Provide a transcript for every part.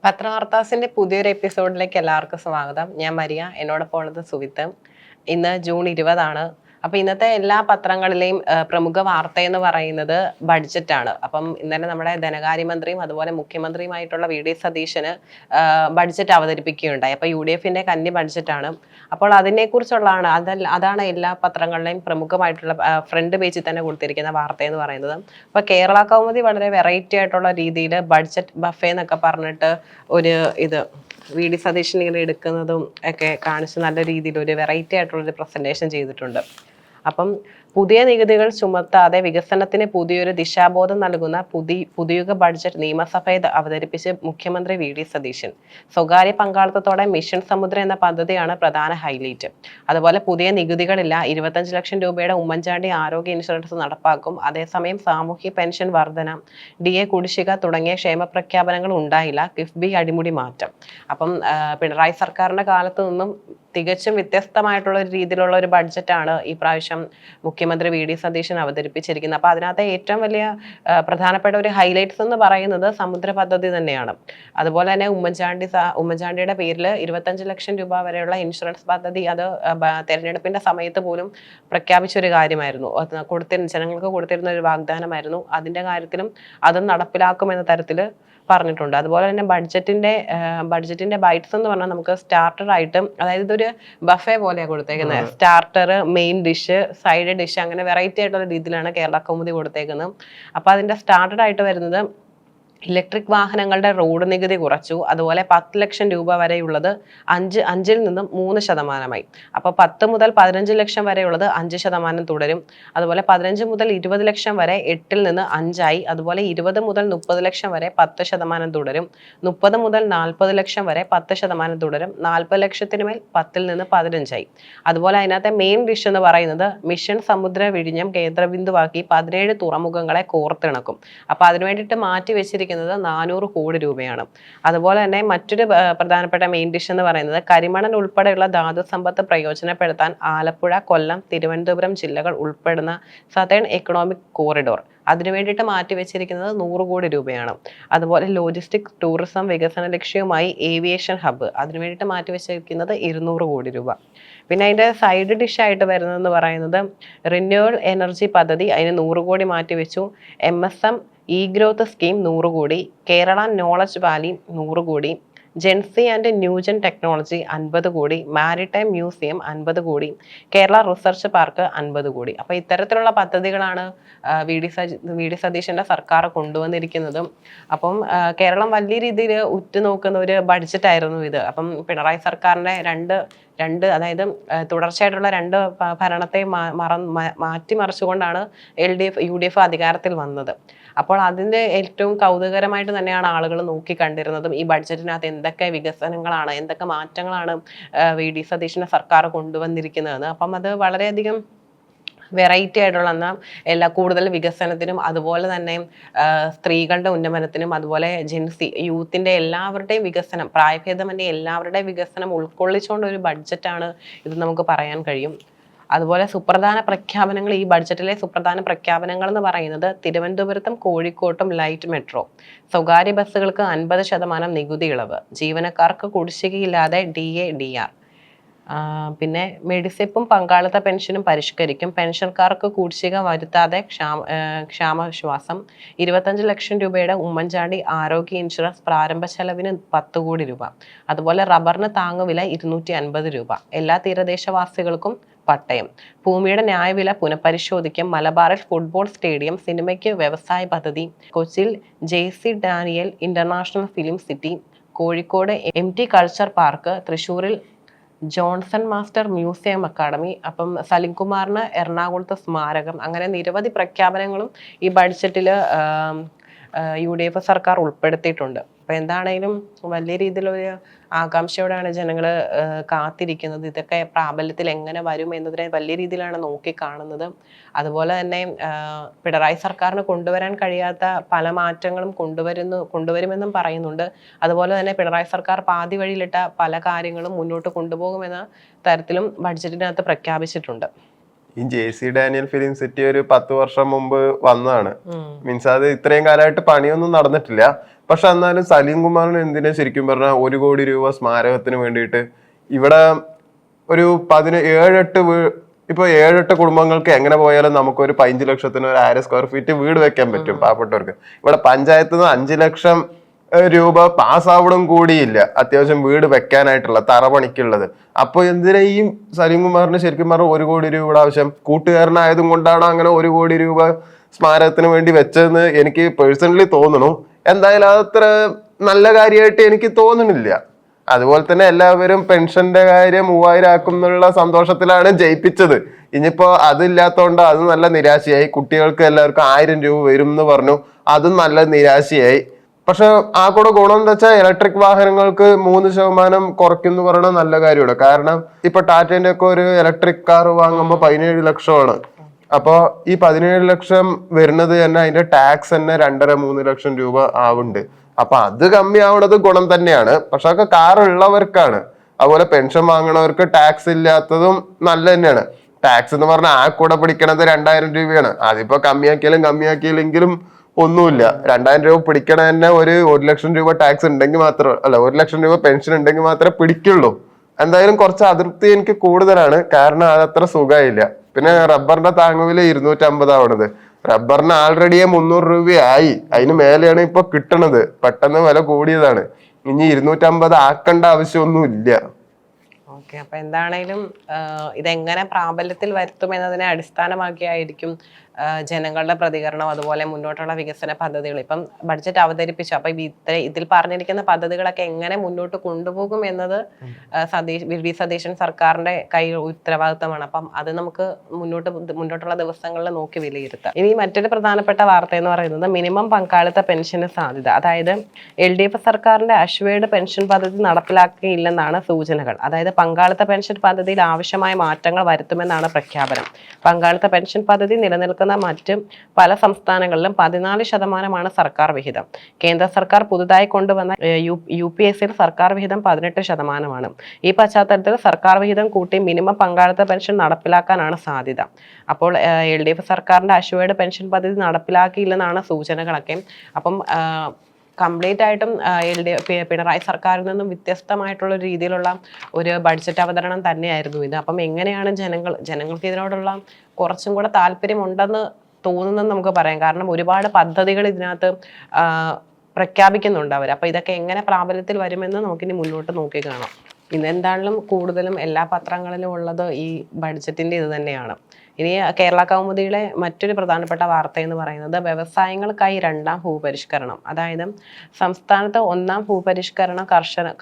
പത്രവാർത്താസിന്റെ പുതിയൊരു എപ്പിസോഡിലേക്ക് എല്ലാവർക്കും സ്വാഗതം. ഞാൻ മരിയ, എന്നോടൊപ്പം ഉള്ളത് സുവിത്ത്. ഇന്ന് ജൂൺ 20 അപ്പൊ ഇന്നത്തെ എല്ലാ പത്രങ്ങളിലെയും പ്രമുഖ വാർത്ത എന്ന് പറയുന്നത് ബഡ്ജറ്റാണ്. അപ്പം ഇന്നലെ നമ്മുടെ ധനകാര്യമന്ത്രിയും അതുപോലെ മുഖ്യമന്ത്രിയുമായിട്ടുള്ള വി.ഡി. സതീശന് ബഡ്ജറ്റ് അവതരിപ്പിക്കുകയുണ്ടായി. അപ്പൊ UDFന്റെ കന്നി ബഡ്ജറ്റാണ്. അപ്പോൾ അതിനെക്കുറിച്ചുള്ളതാണ് അതാണ് എല്ലാ പത്രങ്ങളിലെയും പ്രമുഖമായിട്ടുള്ള ഫ്രണ്ട് പേജിൽ തന്നെ കൊടുത്തിരിക്കുന്ന വാർത്ത എന്ന് പറയുന്നത്. അപ്പൊ കേരള കൗമുദി വളരെ വെറൈറ്റി ആയിട്ടുള്ള രീതിയിൽ ബഡ്ജറ്റ് ബഫേ എന്നൊക്കെ പറഞ്ഞിട്ട് ഒരു ഇത് വി.ഡി. സതീശൻ ഇങ്ങനെ എടുക്കുന്നതും ഒക്കെ കാണിച്ച് നല്ല രീതിയിൽ ഒരു വെറൈറ്റി ആയിട്ടുള്ളൊരു പ്രസന്റേഷൻ ചെയ്തിട്ടുണ്ട്. അപ്പം പുതിയ നികുതികൾ ചുമത്താതെ വികസനത്തിന് പുതിയൊരു ദിശാബോധം നൽകുന്ന പുതിയുഗ ബഡ്ജറ്റ് നിയമസഭയിൽ അവതരിപ്പിച്ച് മുഖ്യമന്ത്രി വി.ഡി. സതീശൻ. സ്വകാര്യ പങ്കാളിത്തത്തോടെ മിഷൻ സമുദ്ര എന്ന പദ്ധതിയാണ് പ്രധാന ഹൈലൈറ്റ്. അതുപോലെ പുതിയ നികുതികളില്ല, 25 ലക്ഷം രൂപയുടെ ഉമ്മൻചാണ്ടി ആരോഗ്യ ഇൻഷുറൻസ് നടപ്പാക്കും. അതേസമയം സാമൂഹ്യ പെൻഷൻ വർധന, DA കുടിശ്ശിക തുടങ്ങിയ ക്ഷേമ പ്രഖ്യാപനങ്ങൾ ഉണ്ടായില്ല. കിഫ്ബി അടിമുടി മാറ്റം. അപ്പം പിണറായി സർക്കാരിന്റെ കാലത്ത് നിന്നും തികച്ചും വ്യത്യസ്തമായിട്ടുള്ള ഒരു രീതിയിലുള്ള ഒരു ബഡ്ജറ്റാണ് ഈ പ്രാവശ്യം മുഖ്യമന്ത്രി വി.ഡി. സതീശൻ അവതരിപ്പിച്ചിരിക്കുന്നത്. അപ്പൊ അതിനകത്ത് ഏറ്റവും വലിയ പ്രധാനപ്പെട്ട ഒരു ഹൈലൈറ്റ്സ് എന്ന് പറയുന്നത് സമുദ്ര പദ്ധതി തന്നെയാണ്. അതുപോലെ തന്നെ ഉമ്മൻചാണ്ടിയുടെ പേരിൽ 25 ലക്ഷം രൂപ വരെയുള്ള ഇൻഷുറൻസ് പദ്ധതി, അത് തെരഞ്ഞെടുപ്പിന്റെ സമയത്ത് പോലും പ്രഖ്യാപിച്ച ഒരു കാര്യമായിരുന്നു. ജനങ്ങൾക്ക് കൊടുത്തിരുന്ന ഒരു വാഗ്ദാനമായിരുന്നു. അതിന്റെ കാര്യത്തിലും അതും നടപ്പിലാക്കുമെന്ന തരത്തിൽ പറഞ്ഞിട്ടുണ്ട്. അതുപോലെ തന്നെ ബഡ്ജറ്റിന്റെ ബൈറ്റ്സ് എന്ന് പറഞ്ഞാൽ നമുക്ക് സ്റ്റാർട്ടർ ആയിട്ട്, അതായത് ഇതൊരു ബഫേ പോലെയാണ് കൊടുത്തേക്കുന്നത്. Starter, main dish, side dish, അങ്ങനെ വെറൈറ്റി ആയിട്ടുള്ള രീതിയിലാണ് കേരള കൗമുദി കൊടുത്തേക്കുന്നത്. അപ്പൊ അതിന്റെ സ്റ്റാർട്ടർ ആയിട്ട് വരുന്നത് ഇലക്ട്രിക് വാഹനങ്ങളുടെ റോഡ് നികുതി കുറച്ചു. അതുപോലെ 10 ലക്ഷം രൂപ വരെയുള്ളത് 5-ൽ നിന്നും 3%. അപ്പോൾ 10 മുതൽ 15 ലക്ഷം വരെയുള്ളത് 5% തുടരും. അതുപോലെ 15 മുതൽ 20 ലക്ഷം വരെ 8-ൽ നിന്ന് 5 അതുപോലെ 20 മുതൽ 30 ലക്ഷം വരെ 10% തുടരും. 30 മുതൽ 40 ലക്ഷം വരെ 10% തുടരും. 40 ലക്ഷത്തിന് മേൽ 10-ൽ നിന്ന് 15 അതുപോലെ അതിനകത്തെ മെയിൻ ഡിഷ് എന്ന് പറയുന്നത് മിഷൻ സമുദ്ര വിഴിഞ്ഞം കേന്ദ്രബിന്ദുവാക്കി 17 തുറമുഖങ്ങളെ കോർത്തിണക്കും. അപ്പൊ അതിനുവേണ്ടിയിട്ട് മാറ്റി വെച്ചിരിക്കുന്നത് 400 കോടി രൂപയാണ്. അതുപോലെ തന്നെ മറ്റൊരു പ്രധാനപ്പെട്ട മെയിൻ ഡിഷ് എന്ന് പറയുന്നത് കരിമണൽ ഉൾപ്പെടെയുള്ള ധാതു സമ്പത്ത് പ്രയോജനപ്പെടുത്താൻ ആലപ്പുഴ, കൊല്ലം, തിരുവനന്തപുരം ജില്ലകൾ ഉൾപ്പെടുന്ന സതേൺ എക്കണോമിക് കോറിഡോർ, അതിനു വേണ്ടിയിട്ട് മാറ്റിവെച്ചിരിക്കുന്നത് 100 കോടി രൂപയാണ്. അതുപോലെ ലോജിസ്റ്റിക്സ് ടൂറിസം വികസന ലക്ഷ്യവുമായി ഏവിയേഷൻ ഹബ്ബ്, അതിനു വേണ്ടിയിട്ട് മാറ്റിവെച്ചിരിക്കുന്നത് 200 കോടി രൂപ. പിന്നെ അതിന്റെ സൈഡ് ഡിഷ് ആയിട്ട് വരുന്നതെന്ന് പറയുന്നത് റിന്യൂവൽ എനർജി പദ്ധതി, അതിന് 100 കോടി മാറ്റിവെച്ചു. MSM ഇ ഗ്രോത്ത് സ്കീം 100 കോടി. കേരള നോളജ് വാലി 100 കോടി. ജെൻസി ആൻഡ് ന്യൂജൻ ടെക്നോളജി 50 കോടി. മാരിടൈം മ്യൂസിയം 50 കോടി. കേരള റിസർച്ച് പാർക്ക് 50 കോടി. അപ്പൊ ഇത്തരത്തിലുള്ള പദ്ധതികളാണ് വി.ഡി. സതീശന്റെ സർക്കാർ കൊണ്ടുവന്നിരിക്കുന്നതും. അപ്പം കേരളം വലിയ രീതിയിൽ ഉറ്റുനോക്കുന്ന ഒരു ബഡ്ജറ്റ് ആയിരുന്നു ഇത്. അപ്പം പിണറായി സർക്കാരിന്റെ അതായത് തുടർച്ചയായിട്ടുള്ള 2 ഭരണത്തെ മാറ്റിമറിച്ചുകൊണ്ടാണ് UDF അധികാരത്തിൽ വന്നത്. അപ്പോൾ അതിന്റെ ഏറ്റവും കൗതുകരമായിട്ട് തന്നെയാണ് ആളുകൾ നോക്കി കണ്ടിരുന്നതും. ഈ ബഡ്ജറ്റിനകത്ത് എന്തൊക്കെ വികസനങ്ങളാണ്, എന്തൊക്കെ മാറ്റങ്ങളാണ് വി.ഡി. സതീശന്റെ സർക്കാർ കൊണ്ടുവന്നിരിക്കുന്നതെന്ന്. അപ്പം അത് വളരെയധികം വെറൈറ്റി ആയിട്ടുള്ള കൂടുതൽ വികസനത്തിനും അതുപോലെ തന്നെ സ്ത്രീകളുടെ ഉന്നമനത്തിനും അതുപോലെ ജെൻസി യൂത്തിന്റെ എല്ലാവരുടെയും വികസനം, പ്രായഭേദമന്യേ എല്ലാവരുടെയും വികസനം ഉൾക്കൊള്ളിച്ചുകൊണ്ട് ഒരു ബഡ്ജറ്റാണ് ഇത് നമുക്ക് പറയാൻ കഴിയും. അതുപോലെ സുപ്രധാന പ്രഖ്യാപനങ്ങൾ, ഈ ബഡ്ജറ്റിലെ സുപ്രധാന പ്രഖ്യാപനങ്ങൾ എന്ന് പറയുന്നത് തിരുവനന്തപുരത്തും കോഴിക്കോട്ടും ലൈറ്റ് മെട്രോ, സ്വകാര്യ ബസ്സുകൾക്ക് 50% നികുതി ഇളവ്, ജീവനക്കാർക്ക് കുടിശ്ശികയില്ലാതെ DA DR, പിന്നെ മെഡിസെപ്പും പങ്കാളിത്ത പെൻഷനും പരിഷ്കരിക്കും. പെൻഷൻകാർക്ക് കുടിശ്ശിക വരുത്താതെ ക്ഷാമശ്വാസം. 25 ലക്ഷം രൂപയുടെ ഉമ്മൻചാണ്ടി ആരോഗ്യ ഇൻഷുറൻസ്, പ്രാരംഭ ചെലവിന് 10 കോടി രൂപ. അതുപോലെ റബ്ബറിന് താങ്ങുവില 250 രൂപ. എല്ലാ തീരദേശവാസികൾക്കും പട്ടയം. ഭൂമിയുടെ ന്യായവില പുനഃപരിശോധിക്കും. മലബാറിൽ ഫുട്ബോൾ സ്റ്റേഡിയം, സിനിമയ്ക്ക് വ്യവസായ പദ്ധതി. കൊച്ചിയിൽ JC Daniel international film city. Kozhikode MT culture park. തൃശ്ശൂരിൽ ജോൺസൺ മാസ്റ്റർ മ്യൂസിയം അക്കാദമി. അപ്പം സലിംകുമാറിന് എറണാകുളത്ത് സ്മാരകം. അങ്ങനെ നിരവധി പ്രഖ്യാപനങ്ങളും ഈ ബഡ്ജറ്റിൽ UDF സർക്കാർ ഉൾപ്പെടുത്തിയിട്ടുണ്ട്. അപ്പൊ എന്താണേലും വലിയ രീതിയിലൊരു ആകാംക്ഷയോടെയാണ് ജനങ്ങൾ കാത്തിരിക്കുന്നത്. ഇതൊക്കെ പ്രാബല്യത്തിൽ എങ്ങനെ വരും എന്നതിനെ വലിയ രീതിയിലാണ് നോക്കി കാണുന്നത്. അതുപോലെ തന്നെ പിണറായി സർക്കാരിന് കൊണ്ടുവരാൻ കഴിയാത്ത പല മാറ്റങ്ങളും കൊണ്ടുവരുമെന്നും പറയുന്നുണ്ട്. അതുപോലെ തന്നെ പിണറായി സർക്കാർ പാതി വഴിയിലിട്ട പല കാര്യങ്ങളും മുന്നോട്ട് കൊണ്ടുപോകുമെന്ന തരത്തിലും ബഡ്ജറ്റിനകത്ത് പ്രഖ്യാപിച്ചിട്ടുണ്ട്. ഈ JC ഡാനിയൽ ഫിലിം സിറ്റി ഒരു 10 വർഷം മുമ്പ് വന്നതാണ്. മീൻസ് അത് ഇത്രയും കാലമായിട്ട് പണിയൊന്നും നടന്നിട്ടില്ല. പക്ഷെ എന്നാലും സലീം കുമാറിന് എന്തിനാ ശരിക്കും പറഞ്ഞാൽ 1 കോടി രൂപ സ്മാരകത്തിന് വേണ്ടിയിട്ട് ഇവിടെ ഒരു 17-8 ഇപ്പൊ 7-8 കുടുംബങ്ങൾക്ക് എങ്ങനെ പോയാലും നമുക്കൊരു 15 ലക്ഷത്തിന് ഒരു 1000 സ്ക്വയർ ഫീറ്റ് വീട് വെക്കാൻ പറ്റും പാവപ്പെട്ടവർക്ക്. ഇവിടെ പഞ്ചായത്ത് നിന്ന് 5 ലക്ഷം രൂപ പാസ്സാവണം കൂടിയില്ല അത്യാവശ്യം വീട് വെക്കാനായിട്ടുള്ള തറപണിക്കുള്ളത്. അപ്പൊ എന്തിനാ ഈ സലീം കുമാറിന് ശരിക്കും പറഞ്ഞാൽ 1 കോടി രൂപയുടെ ആവശ്യം? കൂട്ടുകാരനായതും കൊണ്ടാണോ അങ്ങനെ 1 കോടി രൂപ സ്മാരകത്തിന് വേണ്ടി വെച്ചതെന്ന് എനിക്ക് പേഴ്സണലി തോന്നുന്നു. എന്തായാലും അതത്ര നല്ല കാര്യമായിട്ട് എനിക്ക് തോന്നുന്നില്ല. അതുപോലെ തന്നെ എല്ലാവരും പെൻഷന്റെ കാര്യം 3000 ആക്കും എന്നുള്ള സന്തോഷത്തിലാണ് ജയിപ്പിച്ചത്. ഇനിയിപ്പോ അതില്ലാത്തോണ്ട് അത് നല്ല നിരാശയായി. കുട്ടികൾക്ക് എല്ലാവർക്കും 1000 രൂപ വരും എന്ന് പറഞ്ഞു, അതും നല്ല നിരാശയായി. പക്ഷെ ആ കൂടെ ഗുണം എന്താ വെച്ചാൽ ഇലക്ട്രിക് വാഹനങ്ങൾക്ക് 3% കുറയ്ക്കുന്നു പറയുന്നത് നല്ല കാര്യമാണ്. കാരണം ഇപ്പൊ ടാറ്റേന്റെ ഒക്കെ ഒരു ഇലക്ട്രിക് കാർ വാങ്ങുമ്പോൾ 17 ലക്ഷമാണ്. അപ്പൊ ഈ 17 ലക്ഷം വരുന്നത് തന്നെ അതിന്റെ ടാക്സ് തന്നെ 2.5-3 ലക്ഷം രൂപ ആവുന്നുണ്ട്. അപ്പൊ അത് കമ്മിയാവണത് ഗുണം തന്നെയാണ്. പക്ഷെ അതൊക്കെ കാർ ഉള്ളവർക്കാണ്. അതുപോലെ പെൻഷൻ വാങ്ങണവർക്ക് ടാക്സ് ഇല്ലാത്തതും നല്ല തന്നെയാണ്. ടാക്സ് എന്ന് പറഞ്ഞാൽ ആ കൂടെ പിടിക്കണത് 2000 രൂപയാണ്. അതിപ്പോ കമ്മിയാക്കിയില്ലെങ്കിലും ഒന്നുമില്ല. 2000 രൂപ പിടിക്കണ തന്നെ 1 ലക്ഷം രൂപ ടാക്സ് ഉണ്ടെങ്കിൽ മാത്രം, അല്ല 1 ലക്ഷം രൂപ പെൻഷൻ ഉണ്ടെങ്കിൽ മാത്രമേ പിടിക്കുള്ളൂ. എന്തായാലും കുറച്ച് അതൃപ്തി എനിക്ക് കൂടുതലാണ്. കാരണം അതത്ര സുഖമായില്ല. പിന്നെ റബ്ബറിന്റെ താങ്ങുവില 250 ആവണത്. റബ്ബറിന് ആൾറെഡി 300 രൂപയായി. അതിന് മേലെയാണ് ഇപ്പൊ കിട്ടണത്. പെട്ടെന്ന് വില കൂടിയതാണ്. ഇനി 250 ആക്കേണ്ട ആവശ്യമൊന്നും ഇല്ല. ഓക്കെ, അപ്പൊ എന്താണേലും ഇതെങ്ങനെ പ്രാബല്യത്തിൽ വരുത്തും എന്നതിനെ അടിസ്ഥാനമാക്കിയായിരിക്കും ജനങ്ങളുടെ പ്രതികരണം, അതുപോലെ മുന്നോട്ടുള്ള വികസന പദ്ധതികൾ. ഇപ്പം ബഡ്ജറ്റ് അവതരിപ്പിച്ചു, അപ്പൊ ഇതിൽ പറഞ്ഞിരിക്കുന്ന പദ്ധതികളൊക്കെ എങ്ങനെ മുന്നോട്ട് കൊണ്ടുപോകും എന്നത് വി സതീശൻ സർക്കാരിന്റെ ഉത്തരവാദിത്തമാണ്. അപ്പം അത് നമുക്ക് മുന്നോട്ടുള്ള ദിവസങ്ങളിൽ നോക്കി വിലയിരുത്താം. ഇനി മറ്റൊരു പ്രധാനപ്പെട്ട വാർത്ത എന്ന് പറയുന്നത് മിനിമം പങ്കാളിത്ത പെൻഷന് സാധ്യത. അതായത് LDF സർക്കാരിന്റെ അശ്വേഡ് പെൻഷൻ പദ്ധതി നടപ്പിലാക്കിയില്ലെന്നാണ് സൂചനകൾ. അതായത് പങ്കാളിത്ത പെൻഷൻ പദ്ധതിയിൽ ആവശ്യമായ മാറ്റങ്ങൾ വരുത്തുമെന്നാണ് പ്രഖ്യാപനം. പങ്കാളിത്ത പെൻഷൻ പദ്ധതി നിലനിൽക്കുന്ന മറ്റ് പല സംസ്ഥാനങ്ങളിലും 14% സർക്കാർ വിഹിതം. കേന്ദ്ര സർക്കാർ പുതുതായി കൊണ്ടുവന്ന UPSൽ സർക്കാർ വിഹിതം 18%. ഈ പശ്ചാത്തലത്തിൽ സർക്കാർ വിഹിതം കൂട്ടി മിനിമം പങ്കാളിത്ത പെൻഷൻ നടപ്പിലാക്കാനാണ് സാധ്യത. അപ്പോൾ LDF സർക്കാരിന്റെ അശ്വേഡ് പെൻഷൻ പദ്ധതി നടപ്പിലാക്കിയില്ലെന്നാണ് സൂചനകളൊക്കെ. അപ്പം കംപ്ലീറ്റ് ആയിട്ടും പിണറായി സർക്കാരിൽ നിന്നും വ്യത്യസ്തമായിട്ടുള്ള രീതിയിലുള്ള ഒരു ബഡ്ജറ്റ് അവതരണം തന്നെയായിരുന്നു ഇത്. അപ്പം എങ്ങനെയാണ് ജനങ്ങൾക്ക് ഇതിനോടുള്ള കുറച്ചും കൂടെ താല്പര്യമുണ്ടെന്ന് തോന്നുന്നത് നമുക്ക് പറയാം. കാരണം ഒരുപാട് പദ്ധതികൾ ഇതിനകത്ത് പ്രഖ്യാപിക്കുന്നുണ്ട് അവർ. അപ്പം ഇതൊക്കെ എങ്ങനെ പ്രാബല്യത്തിൽ വരുമെന്ന് നമുക്കിനി മുന്നോട്ട് നോക്കി കാണാം. ഇന്നെന്തായാലും കൂടുതലും എല്ലാ പത്രങ്ങളിലും ഉള്ളത് ഈ ബഡ്ജറ്റിന്റെ ഇത് തന്നെയാണ്. ഇനി കേരള കൗമുദിയുടെ മറ്റൊരു പ്രധാനപ്പെട്ട വാർത്ത എന്ന് പറയുന്നത് വ്യവസായങ്ങൾക്കായി 2ാം ഭൂപരിഷ്കരണം. അതായത് സംസ്ഥാനത്ത് 1ാം ഭൂപരിഷ്കരണം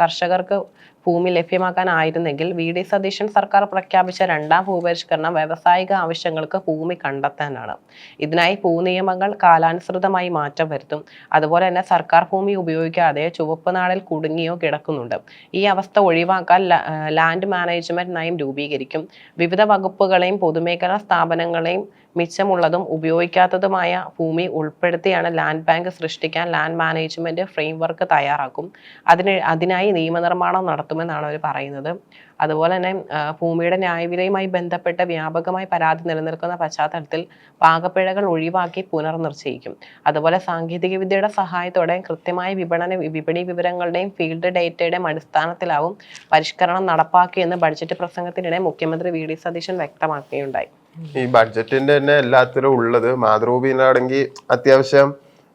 കർഷകർക്ക് ഭൂമി ലഭ്യമാക്കാനായിരുന്നെങ്കിൽ VD സതീശൻ സർക്കാർ പ്രഖ്യാപിച്ച 2ാം ഭൂപരിഷ്കരണം വ്യാവസായിക ആവശ്യങ്ങൾക്ക് ഭൂമി കണ്ടെത്താനാണ്. ഇതിനായി ഭൂനിയമങ്ങൾ കാലാനുസൃതമായി മാറ്റം വരുത്തും. അതുപോലെ തന്നെ സർക്കാർ ഭൂമി ഉപയോഗിക്കാതെ ചുവപ്പ് നാളിൽ കുടുങ്ങിയോ കിടക്കുന്നുണ്ട്. ഈ അവസ്ഥ ഒഴിവാക്കാൻ ലാൻഡ് മാനേജ്മെന്റ് നയം രൂപീകരിക്കും. വിവിധ വകുപ്പുകളെയും പൊതുമേഖലാ സ്ഥാപനങ്ങളെയും മിച്ചമുള്ളതും ഉപയോഗിക്കാത്തതുമായ ഭൂമി ഉൾപ്പെടുത്തിയാണ് ലാൻഡ് ബാങ്ക് സൃഷ്ടിക്കാൻ ലാൻഡ് മാനേജ്മെന്റ് ഫ്രെയിംവർക്ക് തയ്യാറാക്കും. അതിനായി നിയമനിർമ്മാണം നടത്തുമെന്നാണ് അവർ പറയുന്നത്. അതുപോലെ തന്നെ ഭൂമിയുടെ ന്യായവിലയുമായി ബന്ധപ്പെട്ട് വ്യാപകമായി പരാതി നിലനിൽക്കുന്ന പശ്ചാത്തലത്തിൽ പാകപ്പിഴകൾ ഒഴിവാക്കി പുനർനിശ്ചയിക്കും. അതുപോലെ സാങ്കേതിക വിദ്യയുടെ സഹായത്തോടെ കൃത്യമായ വിപണി വിവരങ്ങളുടെയും ഫീൽഡ് ഡേറ്റയുടെയും അടിസ്ഥാനത്തിലാവും പരിഷ്കരണം നടപ്പാക്കിയെന്ന് ബഡ്ജറ്റ് പ്രസംഗത്തിനിടെ മുഖ്യമന്ത്രി VD സതീശൻ വ്യക്തമാക്കുകയുണ്ടായി. ഈ ബഡ്ജറ്റിന്റെ തന്നെ എല്ലാത്തിലും ഉള്ളത് മാതൃഭൂമിയിലാണെങ്കിൽ അത്യാവശ്യം